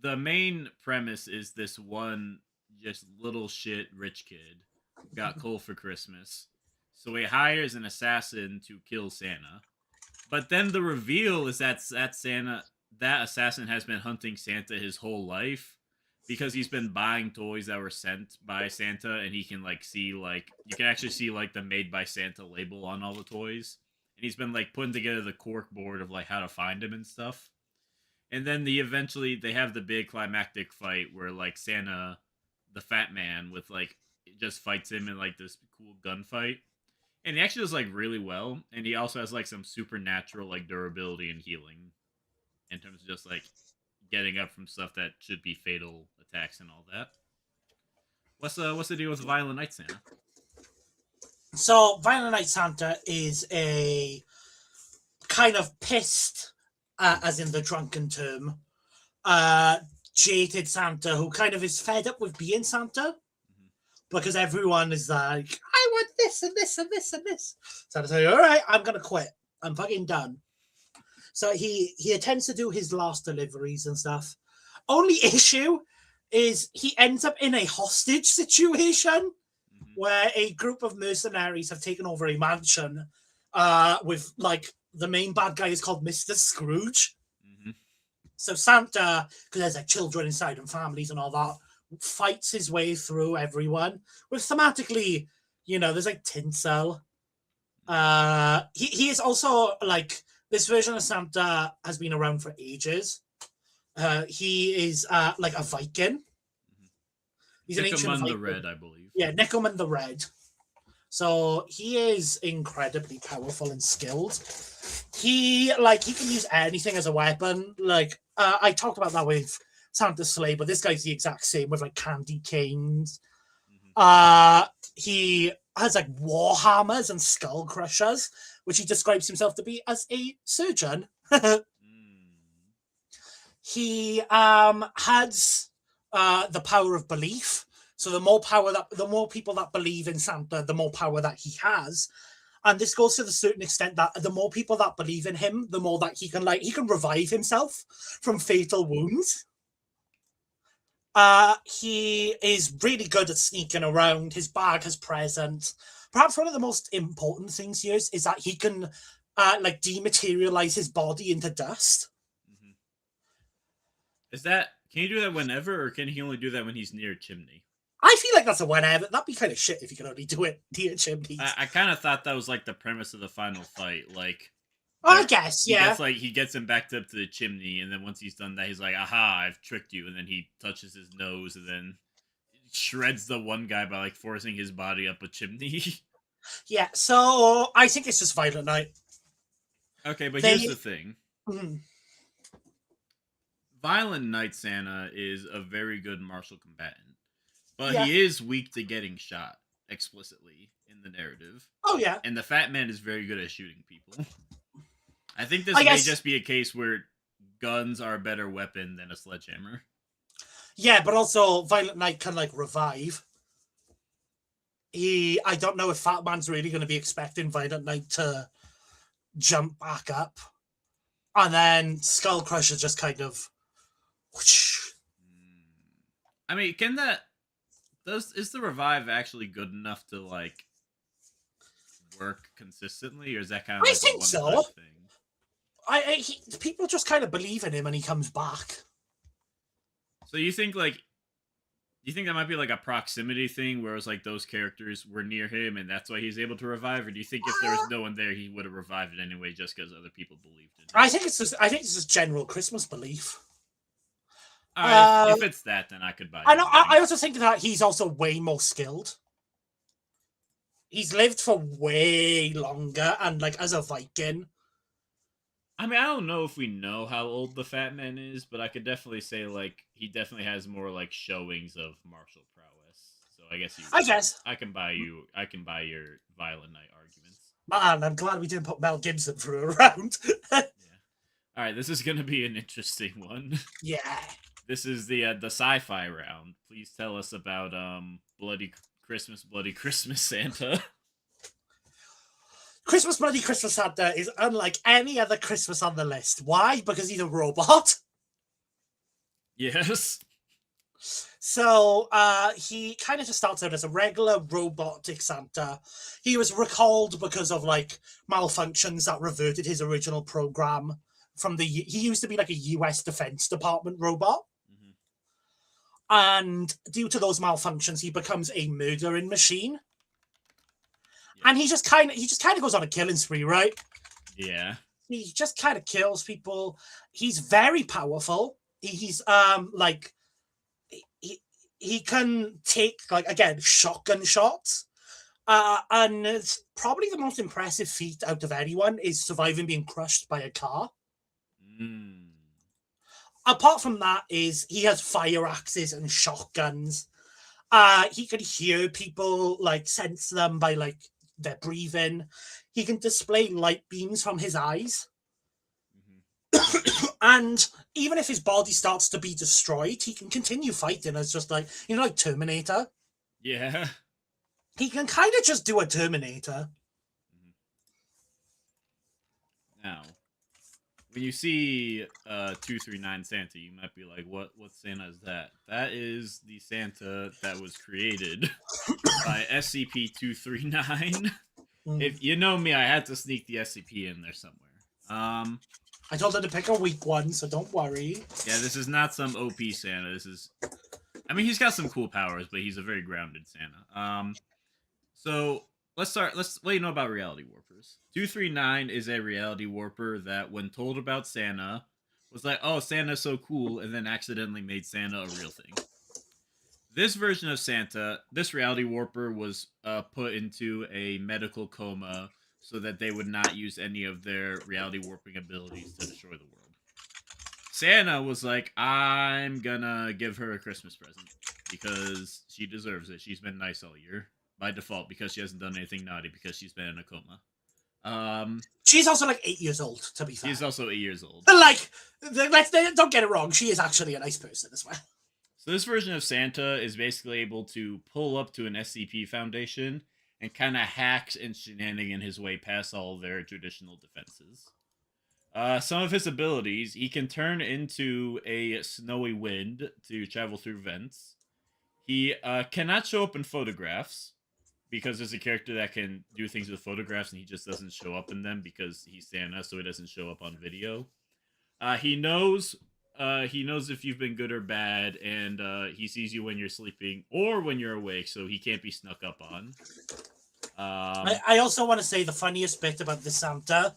the main premise is this one just little shit rich kid who got coal for Christmas. So he hires an assassin to kill Santa. But then the reveal is that assassin has been hunting Santa his whole life because he's been buying toys that were sent by Santa, and he can like see like you can actually see like the made by Santa label on all the toys. And he's been like putting together the cork board of like how to find him and stuff. And then they have the big climactic fight where like Santa, the Fat Man, with like just fights him in like this cool gunfight. And he actually does like really well, and he also has like some supernatural like durability and healing in terms of just like getting up from stuff that should be fatal attacks and all that. What's the deal with Violent Night Santa? So Violent Night Santa is a kind of pissed, as in the drunken term, uh, jaded Santa who kind of is fed up with being Santa Mhm. because everyone is like, I want this and this and this and this. Santa's like, all right, I'm gonna quit. I'm fucking done. So he attempts to do his last deliveries and stuff. Only issue is he ends up in a hostage situation Mhm. where a group of mercenaries have taken over a mansion with like the main bad guy is called Mr. Scrooge. Mhm. So Santa, because there's like children inside and families and all that, fights his way through everyone. With thematically, there's like tinsel. He is also like this version of Santa has been around for ages. He is like a Viking. Mhm. He's an ancient Nickelman the Viking. Red, I believe. Yeah, Nickelman the Red. So he is incredibly powerful and skilled. He can use anything as a weapon. Like I talked about that with Santa Slay, but this guy's the exact same with like candy canes. Mhm. He has like war hammers and skull crushers, which he describes himself to be as a surgeon. Mm. He has the power of belief. So the more people that believe in Santa, the more power that he has. And this goes to the certain extent that the more people that believe in him, the more that he can revive himself from fatal wounds. He is really good at sneaking around. His bag has presents. Perhaps one of the most important things here is that he can dematerialize his body into dust. Mhm. Can you do that whenever, or can he only do that when he's near a chimney? I feel like that's a whenever. That'd be kind of shit if you could only do it near chimneys. I kind of thought that was like the premise of the final fight. Like Oh, I guess, He yeah. gets like he gets him backed up to the chimney, and then once he's done that, he's like, "Aha! I've tricked you." And then he touches his nose, and then shreds the one guy by like forcing his body up a chimney. Yeah, so I think it's just Violent Night. Okay, but here's They. the thing: Mm, Violent Night Santa is a very good martial combatant, but yeah. he is weak to getting shot explicitly in the narrative. Oh, yeah. And the Fat Man is very good at shooting people. I think this I may guess. just be a case where guns are a better weapon than a sledgehammer. Yeah, but also Violent Night can like revive. I don't know if Fat Man's really going to be expecting Violent Night to jump back up, and then Skull Crusher just kind of. Whoosh. I mean, can that is the revive actually good enough to like work consistently, or is that kind of I like a think one so. time thing? People just kind of believe in him, and he comes back. So you think that might be like a proximity thing, where it's like those characters were near him, and that's why he's able to revive, or do you think if there was no one there, he would have revived it anyway, just because other people believed in him? I think it's just general Christmas belief. All right, if it's that, then I could buy. I know. I also think that he's also way more skilled. He's lived for way longer, and like as a Viking. I mean, I don't know if we know how old the Fat Man is, but I could definitely say like he definitely has more like showings of martial prowess. So I guess I can buy your Violent Night arguments. Man, I'm glad we didn't put Mel Gibson through a round. Yeah. All right, this is gonna be an interesting one. Yeah. This is the sci-fi round. Please tell us about Bloody Christmas Santa. Christmas Bloody Christmas Santa is unlike any other Christmas on the list. Why? Because he's a robot. Yes. So he kind of just starts out as a regular robotic Santa. He was recalled because of like malfunctions that reverted his original program from he used to be like a US Defense Department robot. And due to those malfunctions, he becomes a murdering machine. Yeah. And he just kind of goes on a killing spree, right? Yeah. He just kind of kills people. He's very powerful. He's like he can take like again shotgun shots. And it's probably the most impressive feat out of anyone is surviving being crushed by a car. Apart from that, is he has fire axes and shotguns. He can hear people, like sense them by like their breathing. He can display light beams from his eyes. And even if his body starts to be destroyed, he can continue fighting as just like, like Terminator. Yeah. He can kind of just do a Terminator. Now, when you see 239 Santa, you might be like, what Santa is that? That is the Santa that was created by SCP-239. If you know me, I had to sneak the SCP in there somewhere. I told her to pick a weak one, so don't worry. Yeah, this is not some OP Santa. I mean, he's got some cool powers, but he's a very grounded Santa. So let's let you know about Reality Warpers. 239 is a reality warper that, when told about Santa, was like, oh, Santa's so cool, and then accidentally made Santa a real thing. This version of Santa, this reality warper was put into a medical coma so that they would not use any of their reality warping abilities to destroy the world. Santa was like, I'm gonna give her a Christmas present because she deserves it. She's been nice all year. By default, because she hasn't done anything naughty because she's been in a coma. She's also like 8 years old, to be fair. She's also 8 years old. Like, don't get it wrong. She is actually a nice person as well. So this version of Santa is basically able to pull up to an SCP Foundation and kind of hacks and shenanigan his way past all their traditional defenses. Some of his abilities, he can turn into a snowy wind to travel through vents. He cannot show up in photographs, because there's a character that can do things with photographs and he just doesn't show up in them because he's Santa, so he doesn't show up on video. He knows if you've been good or bad, and he sees you when you're sleeping or when you're awake, so he can't be snuck up on. I also want to say the funniest bit about the Santa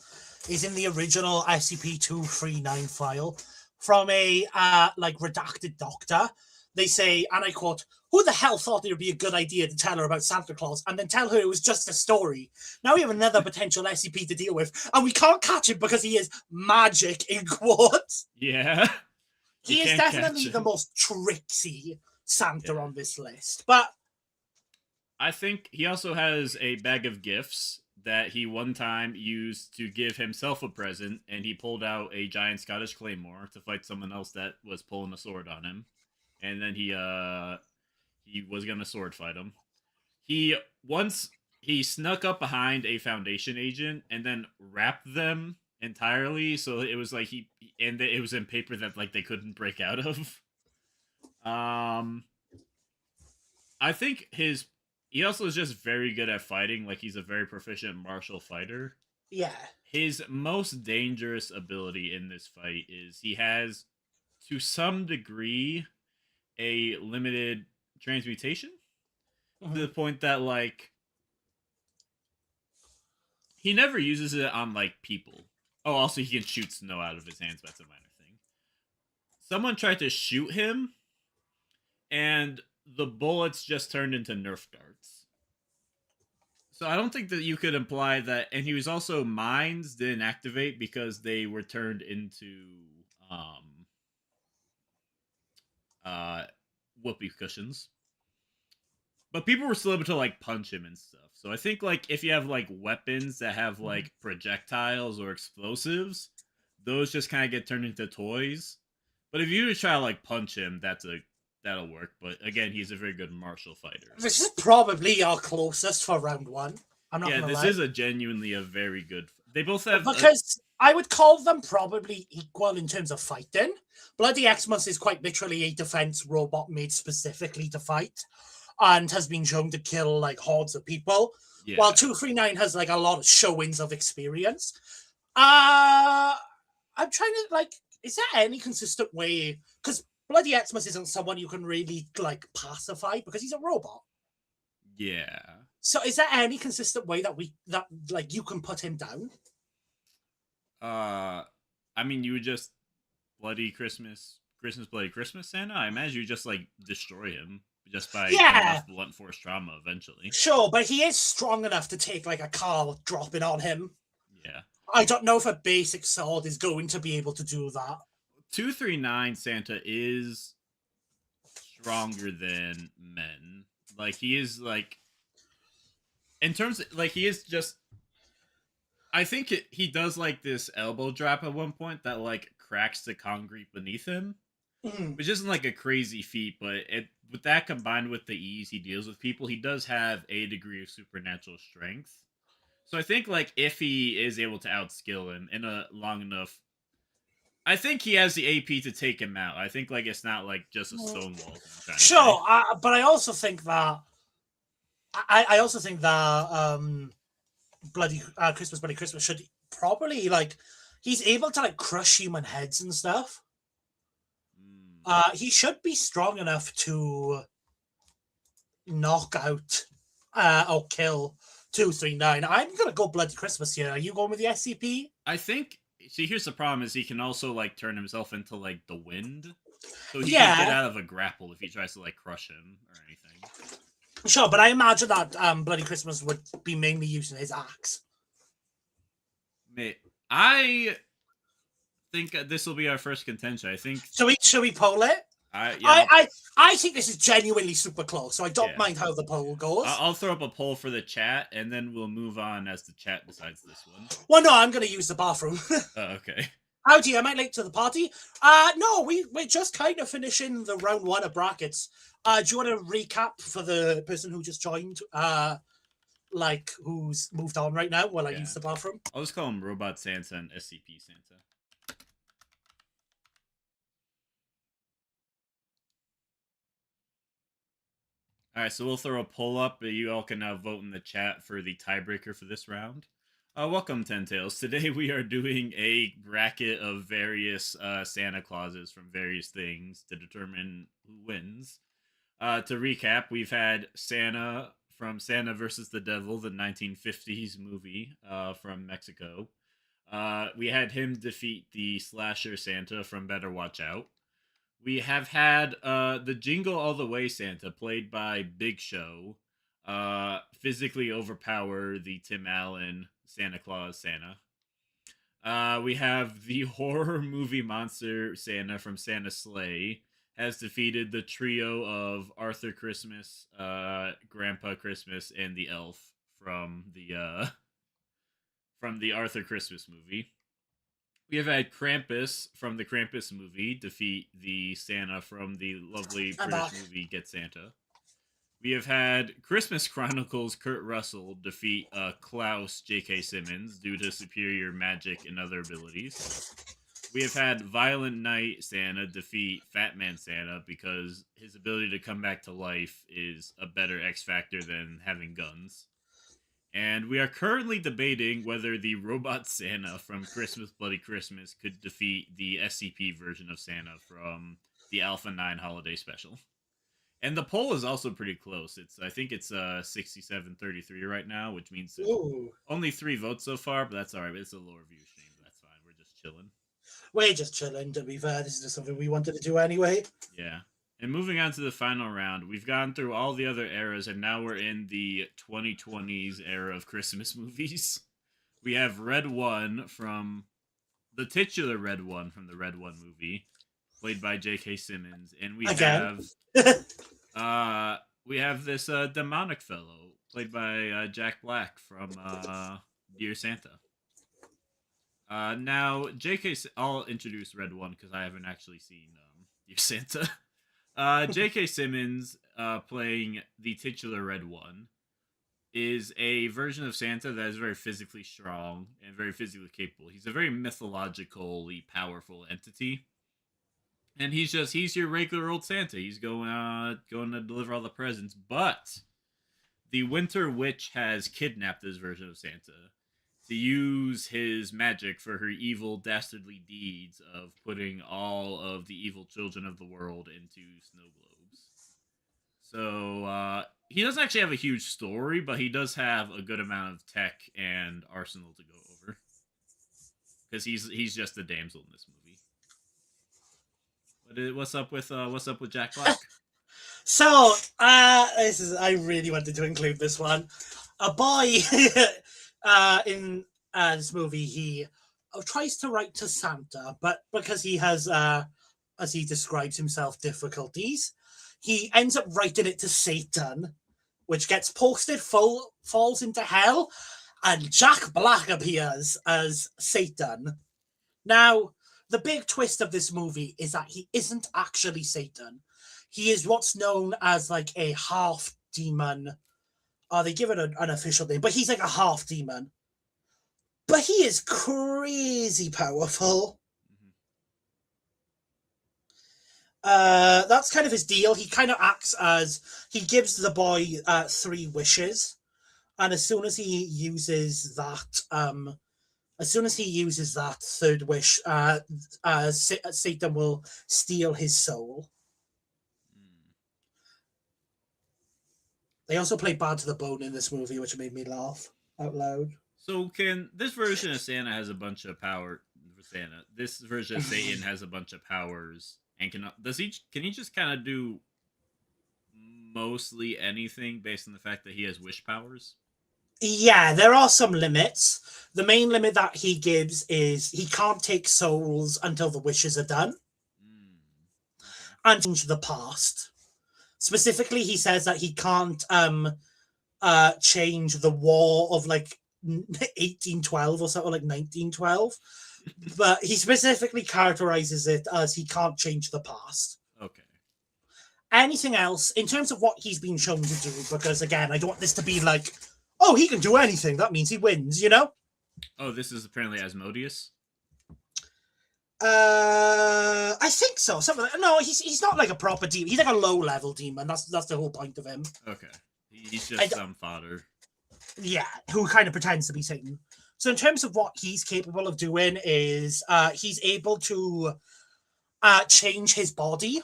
is in the original SCP-239 file from a like redacted doctor. They say, and I quote, "Who the hell thought it would be a good idea to tell her about Santa Claus and then tell her it was just a story? Now we have another potential SCP to deal with, and we can't catch him because he is magic," in quotes. Yeah. You He is can't definitely catch the him. most tricksy Santa Yeah. on this list. But I think he also has a bag of gifts that he one time used to give himself a present, and he pulled out a giant Scottish claymore to fight someone else that was pulling a sword on him, and then he was gonna sword fight him. He once he snuck up behind a Foundation agent and then wrapped them entirely, so it was like it was in paper that like they couldn't break out of. Um, I think he also is just very good at fighting. Like he's a very proficient martial fighter. yeah, His most dangerous ability in this fight is he has, to some degree, a limited transmutation to mhm. the point that like he never uses it on like people. Oh, also he can shoot snow out of his hands. But that's a minor thing. Someone tried to shoot him, and the bullets just turned into Nerf darts. So I don't think that you could imply that. And he was also mines didn't activate because they were turned into um uh whoopee cushions. But people were still able to like punch him and stuff. So I think like if you have like weapons that have Mhm. like projectiles or explosives, those just kind of get turned into toys. But if you try to like punch him, that'll work. But again, he's a very good martial fighter. This is probably our closest for round one. I'm not Yeah, gonna this lie. is a genuinely a very good. They both have a Because I would call them probably equal in terms of fighting. Bloody Xmas is quite literally a defense robot made specifically to fight and has been shown to kill like hordes of people, while yeah. 239 has like a lot of showings of experience. Uh I'm trying to like, is there any consistent way? Because Bloody Xmas isn't someone you can really like pacify because he's a robot. Yeah. So is there any consistent way that like you can put him down? Uh, I mean, you would just bloody Christmas, bloody Christmas Santa. I imagine you just like destroy him just by Yeah, enough blunt force trauma eventually. sure, but he is strong enough to take like a car dropping on him. Yeah. I don't know if a basic sword is going to be able to do that. 239 Santa is stronger than men. Like he is like in terms of, like he is just I think he does like this elbow drop at one point that like cracks the concrete beneath him, Mm. which isn't like a crazy feat, but it with that combined with the ease he deals with people, he does have a degree of supernatural strength. So I think like if he is able to outskill him in a long enough, I think he has the AP to take him out. I think like it's not like just a stonewall. I'm trying to say. Sure, but I also think that I also think that bloody Christmas, bloody Christmas should probably like he's able to like crush human heads and stuff. Mm. He should be strong enough to knock out or kill 239. I'm gonna go bloody Christmas here. Are you going with the SCP? I think. See, here's the problem: is he can also like turn himself into like the wind, so he could get Yeah, out of a grapple if he tries to like crush him or anything. sure, but I imagine that bloody Christmas would be mainly using his axe. I think this will be our first contention. I think Should we poll it? I yeah I, I'll, I I think this is genuinely super close, so I don't yeah mind how the poll goes. I'll throw up a poll for the chat and then we'll move on as the chat decides this one. Well, no, I'm gonna use the bathroom. Okay. Howdy, am I late to the party? No, we're just kind of finishing the round one of brackets. Do you want to recap for the person who just joined? Like who's moved on right now while I Yeah. use the bathroom? I'll just call him Robot Santa and SCP Santa. All right, so we'll throw a poll up. You all can now vote in the chat for the tiebreaker for this round. Welcome, Ten Tails. Today we are doing a bracket of various Santa Clauses from various things to determine who wins. To recap, we've had Santa from Santa versus the Devil, the 1950s movie from Mexico. We had him defeat the slasher Santa from Better Watch Out. We have had the Jingle All the Way Santa, played by Big Show, physically overpower the Tim Allen Santa Claus Santa. We have the horror movie monster Santa from Santa's Sleigh has defeated the trio of Arthur Christmas, Grandpa Christmas, and the elf from the Arthur Christmas movie. We have had Krampus from the Krampus movie defeat the Santa from the lovely I'm British back. movie Get Santa. We have had Christmas Chronicles Kurt Russell defeat Klaus J.K. Simmons due to superior magic and other abilities. We have had Violent Night Santa defeat Fat Man Santa because his ability to come back to life is a better X factor than having guns. And we are currently debating whether the Robot Santa from Christmas Bloody Christmas could defeat the SCP version of Santa from the Alpha 9 Holiday Special. And the poll is also pretty close. I think it's 67-33 right now, which means Ooh. only 3 votes so far, but that's all right. It's a lower view stream. That's fine. We're just chilling. We're just chilling, to be fair. This is just something we wanted to do anyway. Yeah. And moving on to the final round, we've gone through all the other eras, and now we're in the 2020s era of Christmas movies. We have Red One from the titular Red One from the Red One movie, played by J.K. Simmons, and Again. we have this demonic fellow played by Jack Black from Dear Santa. Now, I'll introduce Red One because I haven't actually seen Dear Santa. J.K. Simmons, playing the titular Red One, is a version of Santa that is very physically strong and very physically capable. He's a very mythologically powerful entity. And he's your regular old Santa. He's going to deliver all the presents. But the Winter Witch has kidnapped this version of Santa to use his magic for her evil, dastardly deeds of putting all of the evil children of the world into snow globes. So he doesn't actually have a huge story, but he does have a good amount of tech and arsenal to go over. Because he's just a damsel in this movie. But what's up with Jack Black? So, I really wanted to include this one. A boy in this movie, he tries to write to Santa, but because he has, as he describes himself, difficulties, he ends up writing it to Satan, which gets posted, falls into hell, and Jack Black appears as Satan. Now, the big twist of this movie is that he isn't actually Satan. He is what's known as like a half demon. They give it an official name, but he's like a half demon. But he is crazy powerful. That's kind of his deal. He kind of acts as he gives the boy 3 wishes, and as soon as he uses that, third wish, Satan will steal his soul. They also play Bad to the Bone in this movie, which made me laugh out loud. So this version of Santa has a bunch of power? This version of Satan has a bunch of powers, and can he just kind of do mostly anything based on the fact that he has wish powers? Yeah, there are some limits. The main limit that he gives is he can't take souls until the wishes are done. And change the past. Specifically, he says that he can't change the war of like 1812 or something, like 1912. But he specifically characterizes it as he can't change the past. Okay. Anything else, in terms of what he's been shown to do, because again, I don't want this to be like, oh, he can do anything. That means he wins, you know? Oh, this is apparently Asmodeus? I think so. No, he's not like a proper demon. He's like a low-level demon. That's the whole point of him. Okay. He's just some fodder. Yeah, who kind of pretends to be Satan. So in terms of what he's capable of doing is he's able to change his body.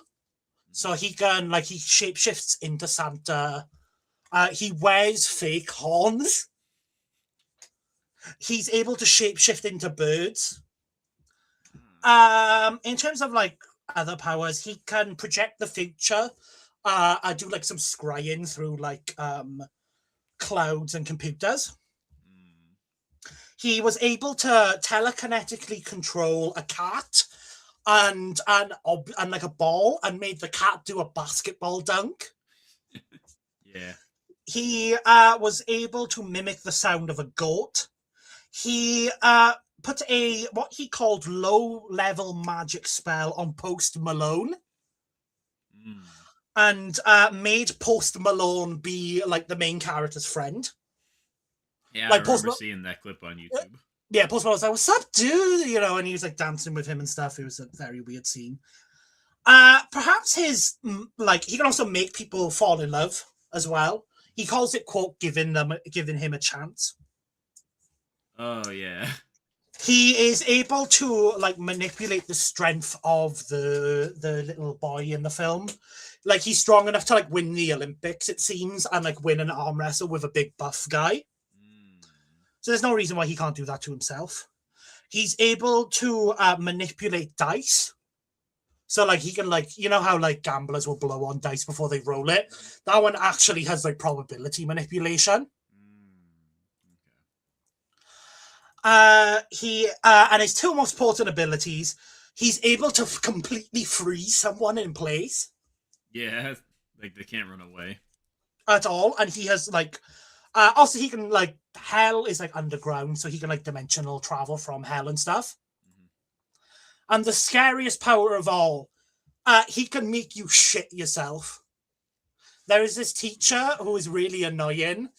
So he can, like, he shapeshifts into Santa. He wears fake horns. He's able to shapeshift into birds. Hmm. In terms of like other powers, he can project the future. I do like some scrying through like clouds and computers. Hmm. He was able to telekinetically control a cat and like a ball and made the cat do a basketball dunk. Yeah. He was able to mimic the sound of a goat. He put a what he called low level magic spell on Post Malone Hmm. and made Post Malone be like the main character's friend. Yeah, I Like remember seeing that clip on YouTube. Yeah, Post Malone was like, "What's up, dude?" And he was like dancing with him and stuff. It was a very weird scene. Perhaps his like he can also make people fall in love as well. He calls it quote giving him a chance. Oh yeah. He is able to like manipulate the strength of the little boy in the film. Like he's strong enough to like win the Olympics, it seems, and like win an arm wrestle with a big buff guy. Hmm. So there's no reason why he can't do that to himself. He's able to manipulate dice. So like he can like how like gamblers will blow on dice before they roll it. That one actually has like probability manipulation. Hmm. Okay. He and his two most potent abilities, he's able to completely freeze someone in place Yeah, like they can't run away. at all, and he has like also he can like hell is like underground, so he can like dimensional travel from hell and stuff. Hmm. And the scariest power of all, he can make you shit yourself. There is this teacher who is really annoying,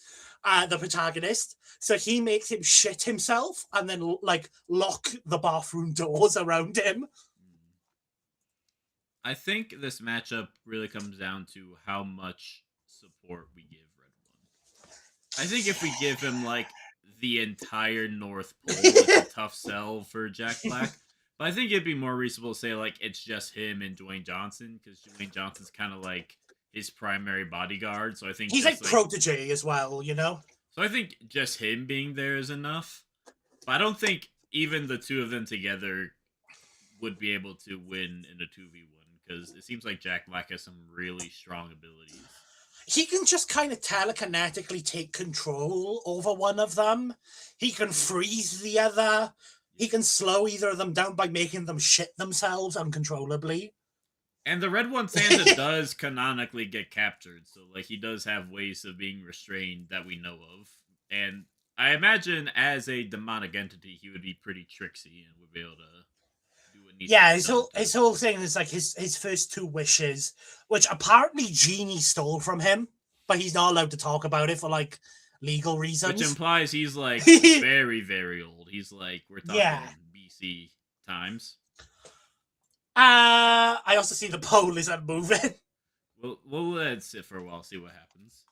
the protagonist. So he makes him shit himself and then like lock the bathroom doors around him. I think this matchup really comes down to how much support we give Red One. I think if we give him like the entire North Pole, it's a tough sell for Jack Black. But I think it'd be more reasonable to say like it's just him and Dwayne Johnson because Dwayne Johnson's kind of like his primary bodyguard. So I think He's just like like protege as well. so I think just him being there is enough. But I don't think even the two of them together would be able to win in a 2v1 because it seems like Jack Black has some really strong abilities. He can just kind of telekinetically take control over one of them. He can freeze the other. He can slow either of them down by making them shit themselves uncontrollably. And the Red One Santa does canonically get captured, so like he does have ways of being restrained that we know of. And I imagine as a demonic entity, he would be pretty tricksy and would be able to do what needs to Yeah, be done. his whole thing is like his first two wishes, which apparently Genie stole from him, but he's not allowed to talk about it for like legal Which reasons. implies he's like very, very old. He's like we're Yeah. talking BC times. I also see the pole isn't moving. We'll let it sit for a while, see what happens.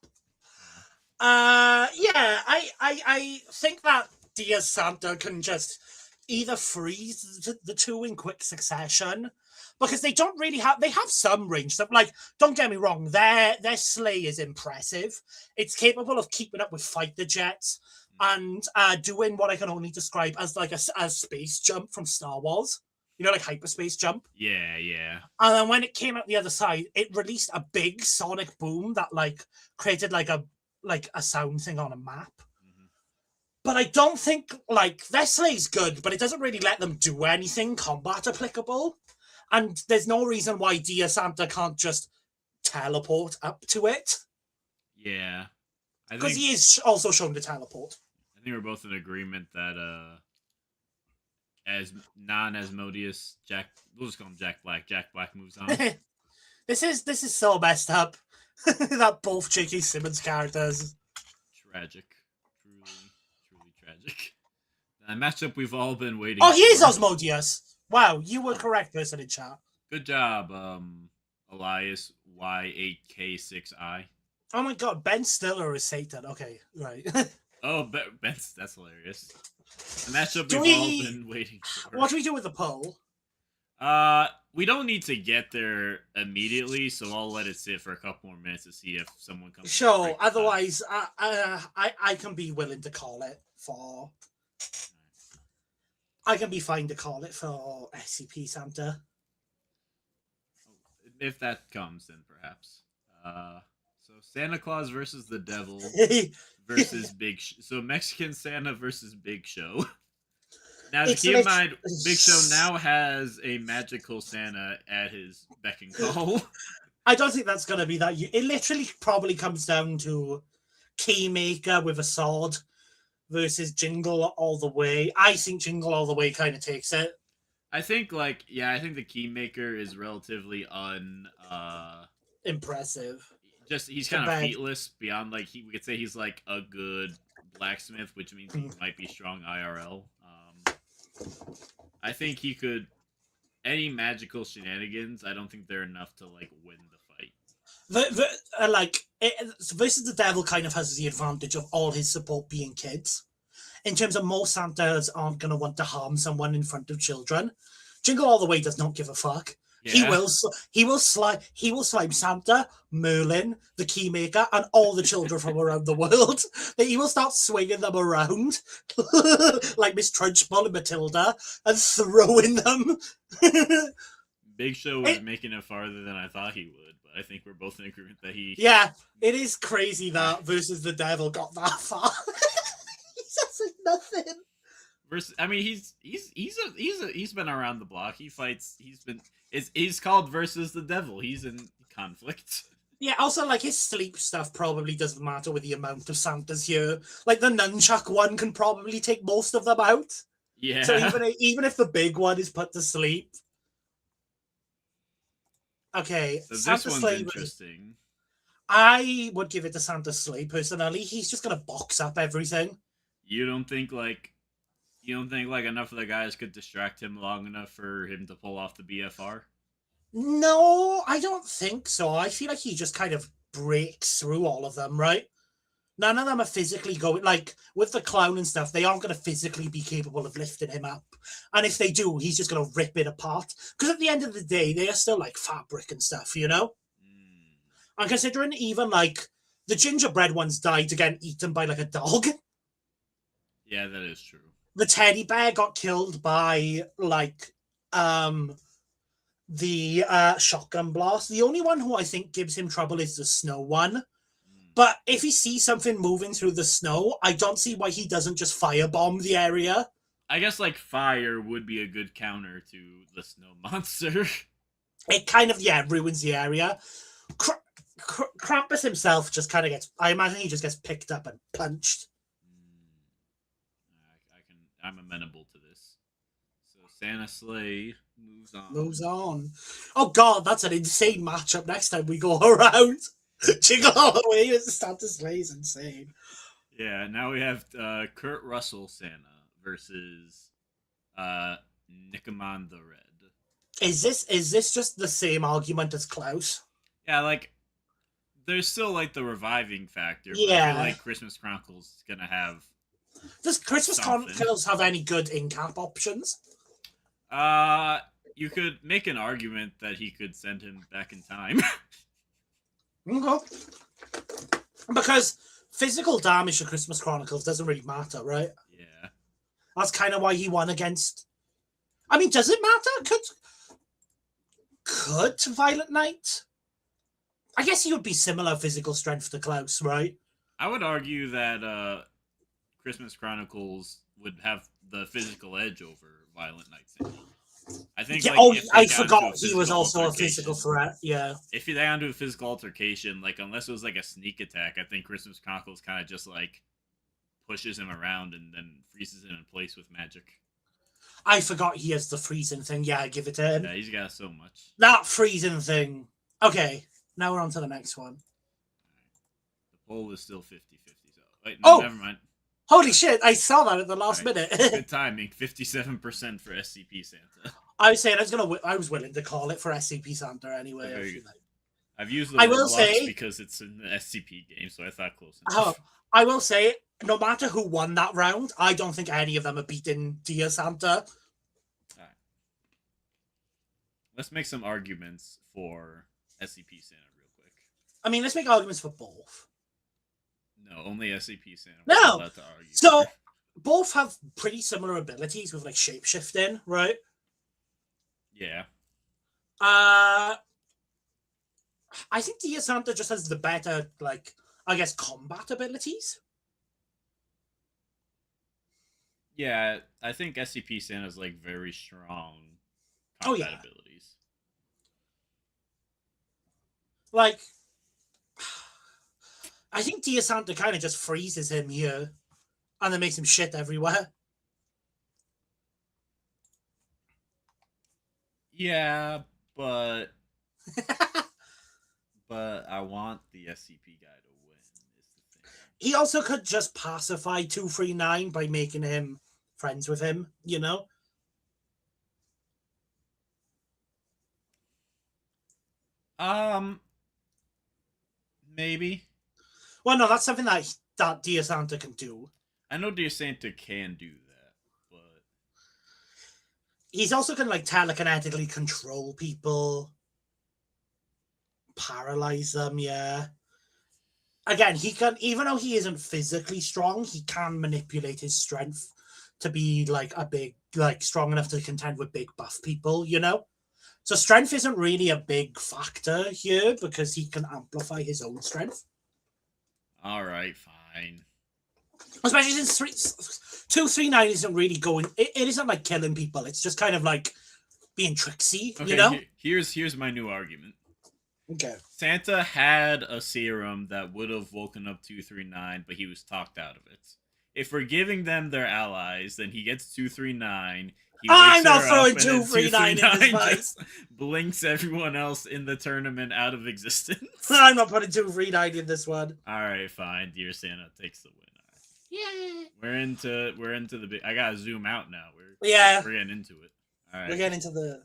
Yeah, I think that Dia Santa can just either freeze the two in quick succession because they have some range stuff. Like, don't get me wrong, their sleigh is impressive. It's capable of keeping up with fighter jets and doing what I can only describe as like a space jump from Star Wars. Like hyperspace jump. Yeah, yeah. And then when it came out the other side, it released a big sonic boom that like created like a sound thing on a map. Mm-hmm. But I don't think like their sleigh's good, but it doesn't really let them do anything combat applicable. And there's no reason why Dia Santa can't just teleport up to it. Yeah. I Because think he is also shown to teleport. I think we're both in agreement that as non-Asmodeus Jack, we'll just call him Jack Black. Jack Black moves on. This is so messed up that both J.K. Simmons characters. Tragic, truly tragic. A matchup we've all been waiting. Oh, he is for. Osmodeus. Wow, you were correct, person in chat. Good job, Elias Y8K6I. Oh my god, Ben Stiller is Satan. Okay, right. Oh, Ben's that's hilarious. A matchup Do we've all we- been waiting for. What do we do with the poll? We don't need to get there immediately, so I'll let it sit for a couple more minutes to see if someone comes. Sure. Otherwise, I can be willing to call it for I can be fine to call it for SCP Santa. If that comes, then perhaps. So Santa Claus versus the Devil versus so Mexican Santa versus Big Show. Now, to It's keep in like mind, Big Show now has a magical Santa at his beck and call. I don't think that's gonna be that. It literally probably comes down to Keymaker with a sword versus Jingle All the Way. I think Jingle All the Way kind of takes it. I think, like, yeah, I think the Keymaker is relatively Impressive. just he's kind of Compared. featless beyond like we could say he's like a good blacksmith, which means he might be strong IRL. I think he could any magical shenanigans. I don't think they're enough to like win the fight. Versus the Devil kind of has the advantage of all his support being kids. In terms of most Santas aren't going to want to harm someone in front of children. Jingle All the Way does not give a fuck. Yeah. He will slime Santa, Merlin, the Keymaker, and all the children from around the world. He will start swinging them around like Miss Trunchbull and Matilda and throwing them. Big Show was making it farther than I thought he would, but I think we're both in agreement that he. Yeah, it is crazy that versus the Devil got that far. He's just nothing. I mean, he's been around the block. He fights. He's called versus the Devil. He's in conflict. Yeah, also, like, his sleep stuff probably doesn't matter with the amount of Santas here. Like, the nunchuck one can probably take most of them out. Yeah. So even if the big one is put to sleep. Okay, So Santa this one's Sleigh. interesting. I would give it to Santa Sleigh, personally. He's just going to box up everything. You don't think like enough of the guys could distract him long enough for him to pull off the BFR? No, I don't think so. I feel like he just kind of breaks through all of them, right? None of them are physically going, like, with the clown and stuff, they aren't going to physically be capable of lifting him up. And if they do, he's just going to rip it apart. Because at the end of the day, they are still, like, fabric and stuff, you know? And considering even, like, the gingerbread ones died to get eaten by, like, a dog. Yeah, that is true. The teddy bear got killed by, like, the shotgun blast. The only one who I think gives him trouble is the snow one. But if he sees something moving through the snow, I don't see why he doesn't just firebomb the area. I guess like fire would be a good counter to the snow monster. It kind of, ruins the area. Krampus himself just kind of gets, I imagine he just gets picked up and punched. I'm amenable to this. So Santa Sleigh moves on. Oh god, that's an insane matchup next time we go around. Jingle All the Way with Santa Sleigh is insane. Yeah, now we have Kurt Russell Santa versus Nickamon the Red. Is this just the same argument as Klaus? Yeah, like there's still like the reviving factor. Yeah, I feel like Christmas Chronicles is gonna have. Does Christmas Chronicles have any good in-cap options? You could make an argument that he could send him back in time. Okay. Because physical damage to Christmas Chronicles doesn't really matter, right? Yeah. That's kind of why he won against. I mean, does it matter? Could Violent Night? I guess he would be similar physical strength to Klaus, right? I would argue that Christmas Chronicles would have the physical edge over Violent Night. I think. Yeah, like, I forgot he was also a physical threat. Yeah. If they got into a physical altercation, like unless it was like a sneak attack, I think Christmas Chronicles kind of just like pushes him around and then freezes him in place with magic. I forgot he has the freezing thing. Yeah, I give it to him. Yeah, he's got so much. That freezing thing. Okay, now we're on to the next one. The poll is still 50-50. So wait, no, never mind. Holy shit, I saw that at the last minute. Good timing. 57% for SCP Santa. I was saying I was willing to call it for SCP Santa anyway. I've used the Roblox because it's an SCP game, so I thought close enough. I will say, no matter who won that round, I don't think any of them are beating Dear Santa. Right. Let's make some arguments for SCP Santa real quick. I mean, let's make arguments for both. No, only SCP Santa. No. So both have pretty similar abilities with like shapeshifting, right? Yeah. Uh, I think Dia Santa just has the better, like, I guess, combat abilities. Yeah, I think SCP Santa's like very strong Oh combat yeah, abilities. like I think Dia Santa kind of just freezes him here, and then makes him shit everywhere. Yeah, but I want the SCP guy to win. Is the thing. He also could just pacify 239 by making him friends with him, you know? Um, maybe. Well, no, that's something that Dia Santa can do. I know Dear Santa can do that, but He's also can like telekinetically control people, paralyze them, yeah. Again, he can, even though he isn't physically strong, he can manipulate his strength to be like a big, like strong enough to contend with big buff people, you know? So strength isn't really a big factor here because he can amplify his own strength. all right, fine. Especially since 239 isn't really going, it isn't like killing people. It's just kind of like being tricksy, Okay, you know? here's my new argument. Okay. Santa had a serum that would have woken up 239, but he was talked out of it. If we're giving them their allies, then he gets 239. He I'm wakes not her throwing up, and then 239 in this 239 fight. just blinks everyone else in the tournament out of existence. I'm not putting 239 in this one. All right, fine. Dear Santa takes the win. Yeah. We're into the big. I gotta zoom out now. We're getting into it. All right. We're getting into the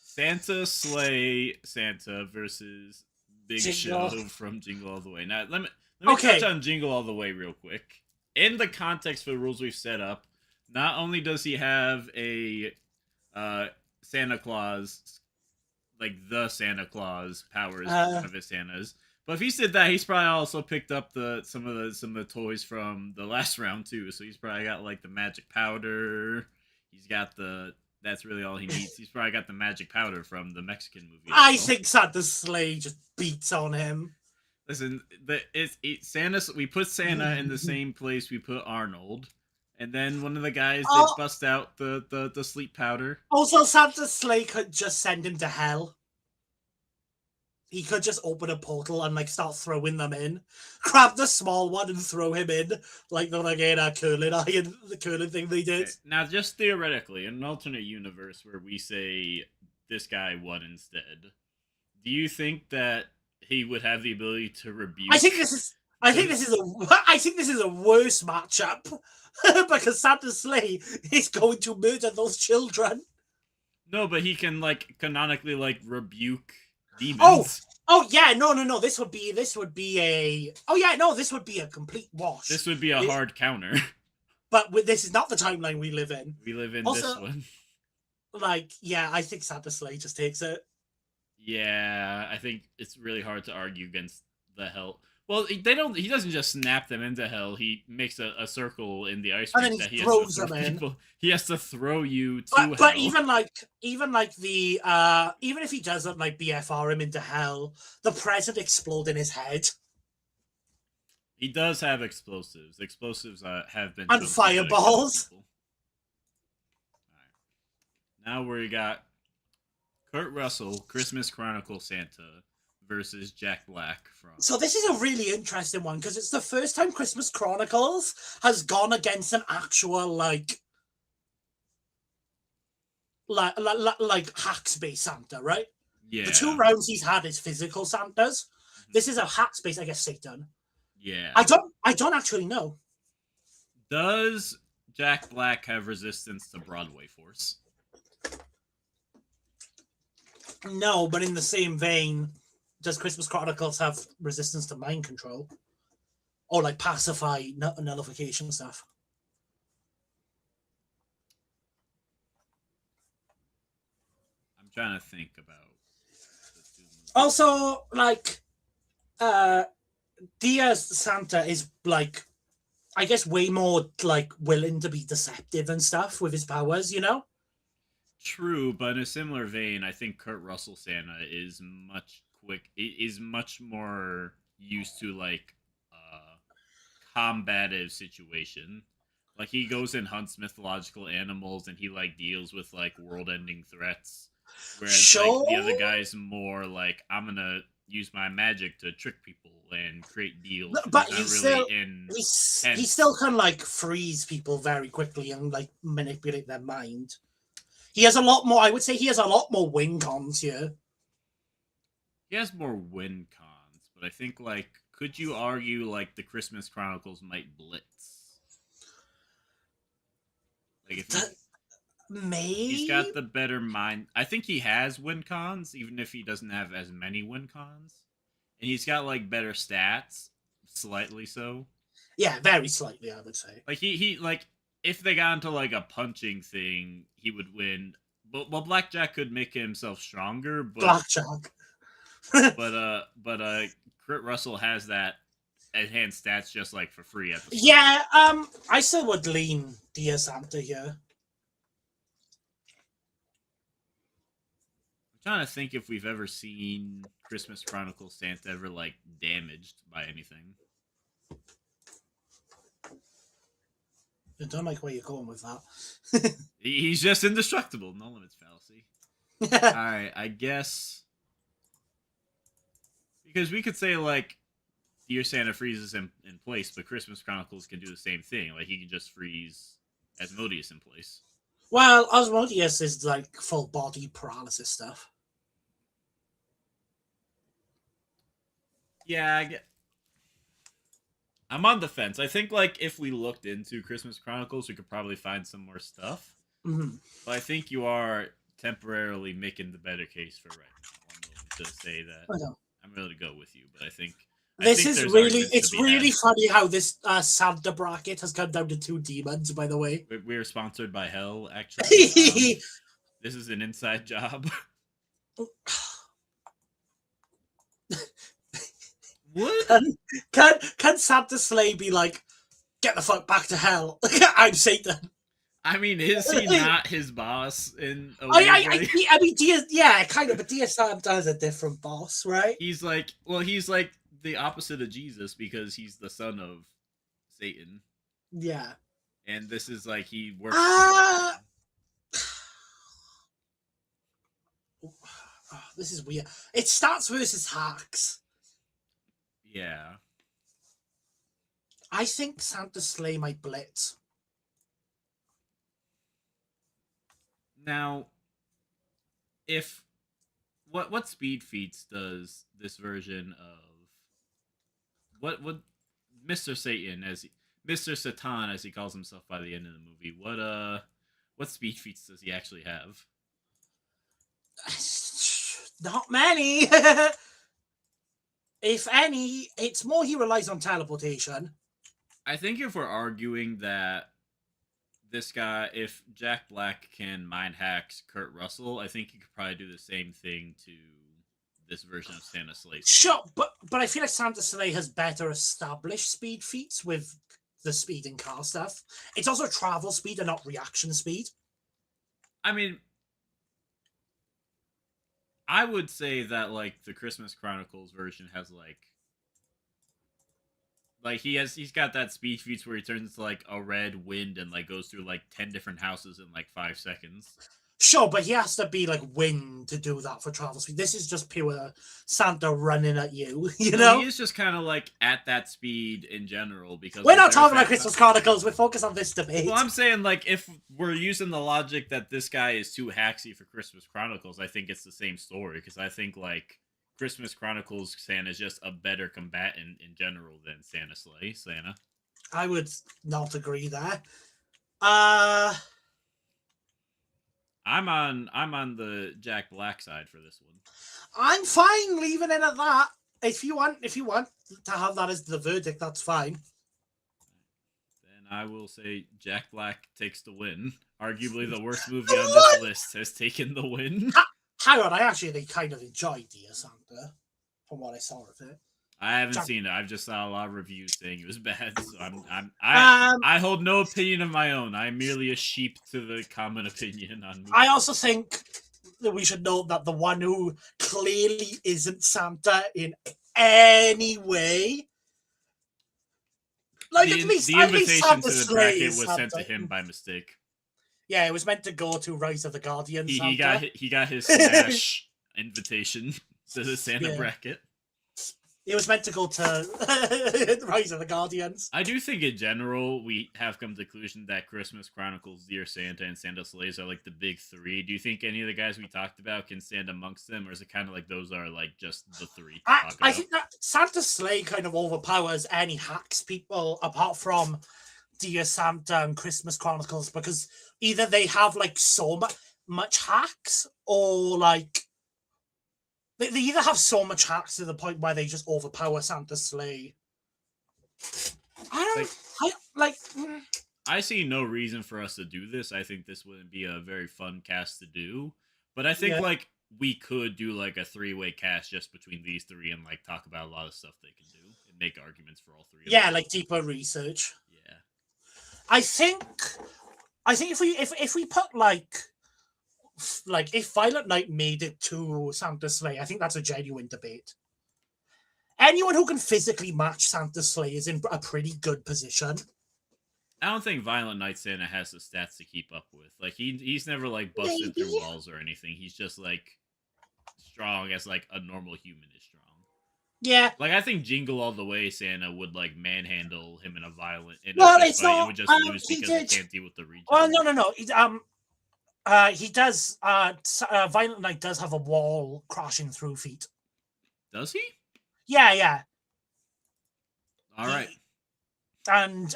Santa Slay Santa versus Big Jingle. Show from Jingle All the Way. Now let me touch on Jingle All the Way real quick. In the context for the rules we've set up, not only does he have a Santa Claus, like the Santa Claus powers, one of his Santas, but if he said that, he's probably also picked up some of the toys from the last round too. So he's probably got like the magic powder. He's got the that's really all he needs. He's probably got the magic powder from the Mexican movie. I think Santa Slay just beats on him. Listen, Santa. We put Santa in the same place we put Arnold, and then one of the guys that bust out the sleep powder. Also, Santa Slay could just send him to hell. He could just open a portal and like start throwing them in, grab the small one and throw him in, like the curling iron, the curling thing they did. Okay. Now, just theoretically, in an alternate universe where we say this guy won instead, do you think that he would have the ability to rebuke? I think this is a worse matchup because Santa Slay is going to murder those children. No, but he can like canonically like rebuke demons. Oh yeah, no. This would be a. Oh yeah, no. This would be a complete wash. This would be a hard counter. But this is not the timeline we live in. We live in this one. Like, yeah, I think Santa Slay just takes it. Yeah, I think it's really hard to argue against the hell. Well, they don't. He doesn't just snap them into hell. He makes a circle in the ice and rink then he that throws them in. He has to throw you to hell. But even if he doesn't like BFR him into hell, the present explode in his head. He does have explosives. Explosives have been and fireballs. Right. Now we got Kurt Russell, Christmas Chronicle Santa versus Jack Black from. So this is a really interesting one because it's the first time Christmas Chronicles has gone against an actual like hack-based Santa, right? Yeah. The 2 rounds he's had is physical Santas. Mm-hmm. This is a hack-based, I guess, Satan. Yeah. I don't actually know. Does Jack Black have resistance to Broadway Force? No, but in the same vein, does Christmas Chronicles have resistance to mind control? Or like pacify nullification stuff? I'm trying to think about also, like Dia Santa is like I guess, way more like willing to be deceptive and stuff with his powers, you know? True, but in a similar vein, I think Kurt Russell Santa is much more used to like combative situation. Like he goes and hunts mythological animals and he like deals with like world-ending threats. Whereas like the other Sure. guy's more like I'm gonna use my magic to trick people and create deals, and But he's not he's really still he still intense. can like freeze people very quickly and like manipulate their mind. He has a lot more. I would say he has a lot more win cons here. He has more win cons, but I think like could you argue like the Christmas Chronicles might blitz? Like if That he's may got the better mind. I think he has win cons, even if he doesn't have as many win cons. And he's got like better stats, slightly so. yeah, very slightly. I would say Like he like if they got into like a punching thing, he would win. But well, Blackjack could make himself stronger, blackjack. but Kurt Russell has that enhanced stats just like for free at the start. Yeah, I still would lean Dia Santa here. I'm trying to think if we've ever seen Christmas Chronicles Santa ever like damaged by anything. I don't like where you're going with that. He's just indestructible. No limits fallacy. All right, I guess because we could say like Dear Santa freezes in place, but Christmas Chronicles can do the same thing. Like he can just freeze Asmodeus in place. Well, Osmodeus is like full body paralysis stuff. Yeah, I'm on the fence. I think like if we looked into Christmas Chronicles, we could probably find some more stuff. Mm-hmm. But I think you are temporarily making the better case for right now. I'm willing to say that I know. I'm willing to go with you, but I This think is there's really, arguments to it's be had. really funny how this Santa bracket has come down to two demons, by the way. We're sponsored by Hell, actually. This is an inside job. What? Can Santa Sleigh be like, get the fuck back to hell? I'm Satan. I mean, is he not his boss in a I, weird I, way? I mean, yeah, kind of, but Dia Santa is a different boss, right? He's like, well, he's like the opposite of Jesus because he's the son of Satan, Yeah. and this is like he works. Ah. Oh, this is weird. It starts versus Hacks. Yeah. I think Santa Sleigh might blitz. Now, if what speed feats does this version of what Mr. Satan Mr. Satan as he calls himself by the end of the movie? What speed feats does he actually have? Not many. If any, it's more he relies on teleportation. I think if we're arguing that this guy, if Jack Black can mind hacks Kurt Russell, I think he could probably do the same thing to this version of Santa Sleigh. Sure, but I feel like Santa Sleigh has better established speed feats with the speed and car stuff. It's also travel speed and not reaction speed. I mean, I would say that like the Christmas Chronicles version has like he's got that speed feats where he turns into like a red wind and like goes through like 10 different houses in like 5 seconds. Sure, but he has to be like wind to do that for travel speed. This is just pure Santa running at you, you know? He is just kind of like at that speed in general because We're like, not there's talking about that- Christmas Chronicles. We're focused on this debate. Well, I'm saying like if we're using the logic that this guy is too hacksy for Christmas Chronicles, I think it's the same story because I think like Christmas Chronicles Santa is just a better combatant in general than Santa. I would not agree there. I'm on the Jack Black side for this one. I'm fine leaving it at that. If you want to have that as the verdict, that's fine. Then I will say Jack Black takes the win. Arguably the worst movie on this list has taken the win. Hang on, I actually kind of enjoyed Dia Santa from what I saw of it. I haven't Jack- seen it. I've just saw a lot of reviews saying it was bad. So Um, I hold no opinion of my own. I'm merely a sheep to the common opinion on movies. I also think that we should note that the one who clearly isn't Santa in any way, like The at least invitation to Santa's the sleigh bracket is was Santa. sent to him by mistake. Yeah, it was meant to go to Rise of the Guardian Santa. He got his Smash invitation to the Santa Yeah. bracket. It was meant to go to Rise of the Guardians. I do think in general we have come to the conclusion that Christmas Chronicles, Dear Santa, and Santa Sleighs are like the big three. Do you think any of the guys we talked about can stand amongst them, or is it kind of like those are like just the three to talk I about? think that Santa's sleigh kind of overpowers any hacks people apart from Dear Santa and Christmas Chronicles, because either they have like so much hacks, or like they either have so much hacks to the point where they just overpower Santa's sleigh. I don't I see no reason for us to do this. I think this wouldn't be a very fun cast to do. But I think Yeah. like we could do like a three-way cast just between these three and like talk about a lot of stuff they can do and make arguments for all three of yeah, them. like deeper research. Yeah. I think if we put like if Violent Night made it to Santa's sleigh, I think that's a genuine debate. Anyone who can physically match Santa's sleigh is in a pretty good position. I don't think Violent Night Santa has the stats to keep up with. Like he's never like busted through Maybe. walls or anything. He's just like strong as like a normal human is strong. Yeah. Like I think Jingle All the Way Santa would like manhandle him in a Well, fist it's fight and not- would just lose he because did. he can't deal with the region. Well, no. He does. Violent Night does have a wall crashing through feet. Does he? Yeah. All right. And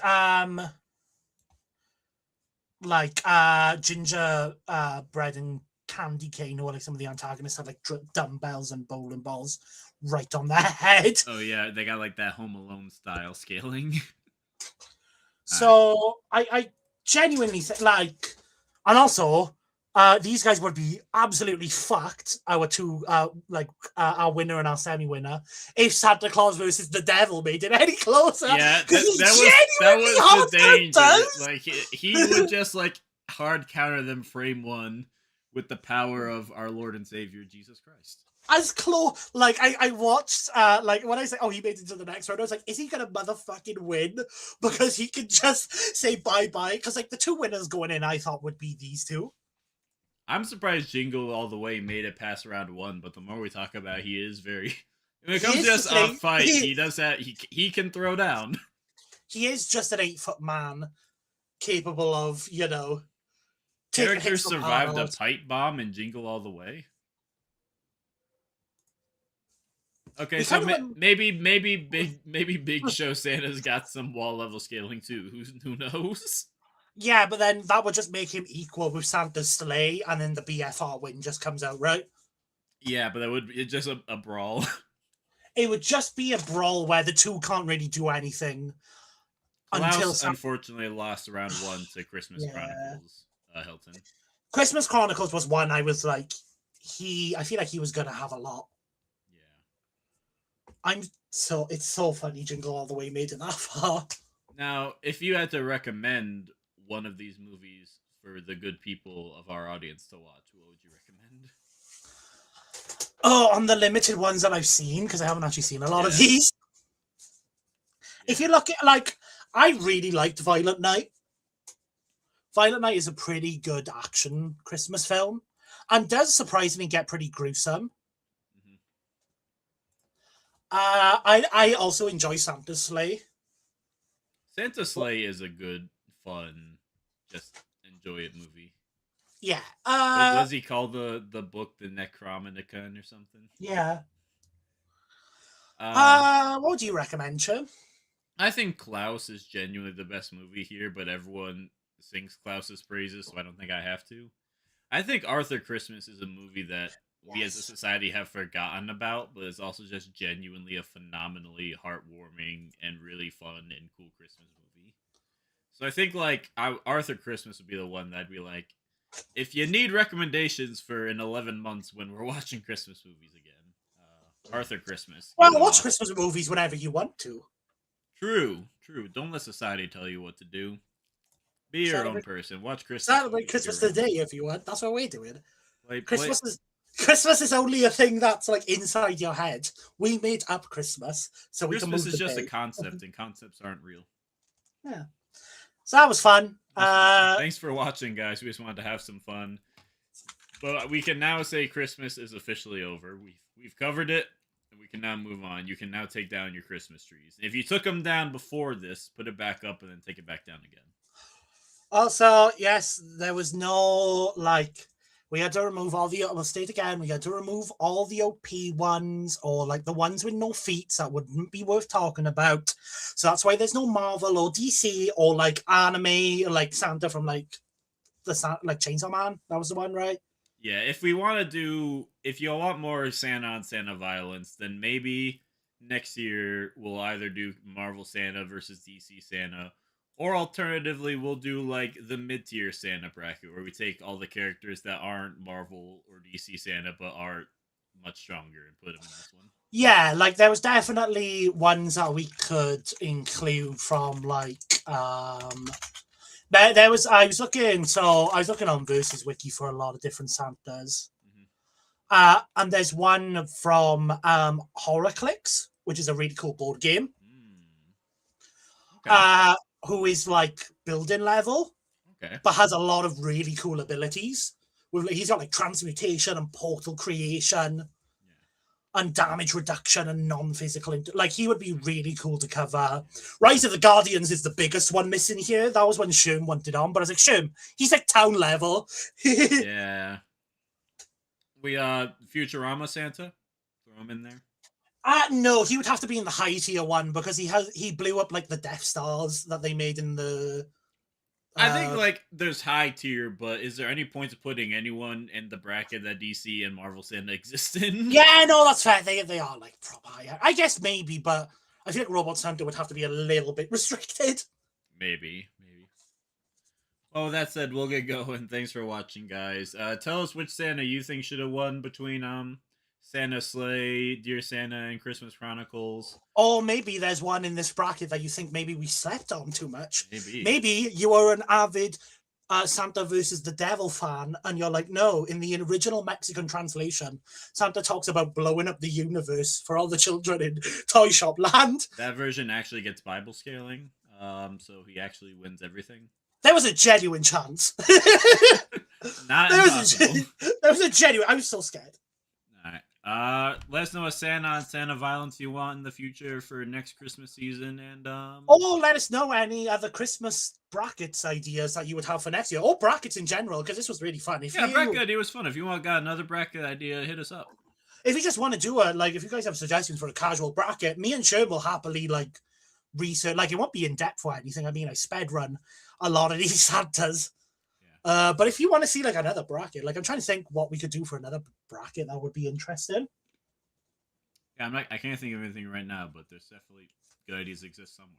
Ginger Bread and Candy Cane, who are like some of the antagonists, have like dumbbells and bowling balls right on their head. Oh yeah, they got like that Home Alone style scaling. So I genuinely like, and also these guys would be absolutely fucked. Our two our winner and our semi-winner, if Santa Claus versus the Devil made it any closer. Yeah, that genuinely was the hard danger. does. Like he would just like hard counter them frame one with the power of our Lord and Savior Jesus Christ. As close, like I watched, when I say, oh, he made it to the next round, I was like, is he gonna motherfucking win? Because he can just say bye bye. Because like the two winners going in, I thought would be these two. I'm surprised Jingle All the Way made it past round one, but the more we talk about, he is very. When it comes to just a fight, he does that. He can throw down. He is just an 8-foot man, capable of Character survived a pipe bomb in Jingle All the Way. Okay, so maybe Big Show Santa's got some wall level scaling too. Who knows? Yeah, but then that would just make him equal with Santa's sleigh, and then the BFR win just comes out, right? Yeah, but it's just a brawl. It would just be a brawl where the two can't really do anything. Klaus unfortunately lost round one to Christmas Chronicles, Hilton. Christmas Chronicles was one I was like, I feel like he was gonna have a lot. Yeah. It's so funny Jingle All the Way made it that far. Now, if you had to recommend one of these movies for the good people of our audience to watch, what would you recommend? Oh, on the limited ones that I've seen, because I haven't actually seen a lot of these. Yeah. If you look at, I really liked Violent Night. Violent Night is a pretty good action Christmas film, and does surprisingly get pretty gruesome. Mm-hmm. I also enjoy Santa's Sleigh. Santa's Sleigh is a good, fun, just enjoy it movie. Yeah. What does he call the book, the Necronomicon or something? Yeah. What would you recommend, Chum? I think Klaus is genuinely the best movie here, but everyone sings Klaus's praises, so I don't think I have to. I think Arthur Christmas is a movie that we as a society have forgotten about, but it's also just genuinely a phenomenally heartwarming and really fun and cool Christmas movie. So I think Arthur Christmas would be the one that I'd be like, if you need recommendations for in 11 months when we're watching Christmas movies again, Arthur Christmas. Well, Give it watch off. Christmas movies whenever you want to. True, true. Don't let society tell you what to do. Be your own Celebrate, person. Watch Christmas celebrate movies Christmas year round. today if you want. That's what we're doing. Play. Christmas is only a thing that's like inside your head. We made up Christmas so we can Christmas move is the just a day. concept, and concepts aren't real. Yeah. So that was fun. Thanks for watching, guys. We just wanted to have some fun. But we can now say Christmas is officially over. We've covered it, and we can now move on. You can now take down your Christmas trees. If you took them down before this, put it back up and then take it back down again. Also, yes, there was no like we had to remove all the. We'll state again. We had to remove all the OP ones or like the ones with no feats that wouldn't be worth talking about. So that's why there's no Marvel or DC or like anime like Santa from like like Chainsaw Man. That was the one, right? Yeah, if we want to do, if you want more Santa on Santa violence, then maybe next year we'll either do Marvel Santa versus DC Santa, or alternatively we'll do like the mid-tier Santa bracket where we take all the characters that aren't Marvel or DC Santa but are much stronger and put them in this one. Yeah, like there was definitely ones that we could include from like there was I was looking on Versus Wiki for a lot of different Santas. And there's one from Horrorclix, which is a really cool board game. Okay. Who is like building level, Okay. but has a lot of really cool abilities. He's got like transmutation and portal creation and damage reduction and non-physical. Like he would be really cool to cover. Rise of the Guardians is the biggest one missing here. That was when Sherm wanted on, but I was like, Sherm, he's like town level. Yeah. We Futurama Santa, throw him in there. No, he would have to be in the high tier one because he blew up like the Death Stars that they made in the. I think like there's high tier, but is there any point to putting anyone in the bracket that DC and Marvel Santa exist in? Yeah, no, that's fair. They are like proper high. I guess maybe, but I feel like Robot Santa would have to be a little bit restricted. Maybe. Well, with that said, we'll get going. Thanks for watching, guys. Tell us which Santa you think should have won between Santa Slay, Dear Santa, and Christmas Chronicles. Or maybe there's one in this bracket that you think maybe we slept on too much. Maybe you are an avid Santa versus the Devil fan, and you're like, no, in the original Mexican translation, Santa talks about blowing up the universe for all the children in Toy Shop Land. That version actually gets Bible scaling, so he actually wins everything. There was a genuine chance. Not there impossible. There was a genuine. I was so scared. All right. Let us know what Santa on Santa violence you want in the future for next Christmas season, and or let us know any other Christmas brackets ideas that you would have for next year, or brackets in general, because this was really fun. Bracket idea was fun. If you got another bracket idea, hit us up. If you just want to do if you guys have suggestions for a casual bracket, me and Sherm will happily like research. Like it won't be in depth or anything. I mean, I sped run a lot of these Santas. Yeah. But if you want to see like another bracket, like I'm trying to think what we could do for another bracket that would be interesting. Yeah, I can't think of anything right now, but there's definitely good ideas exist somewhere.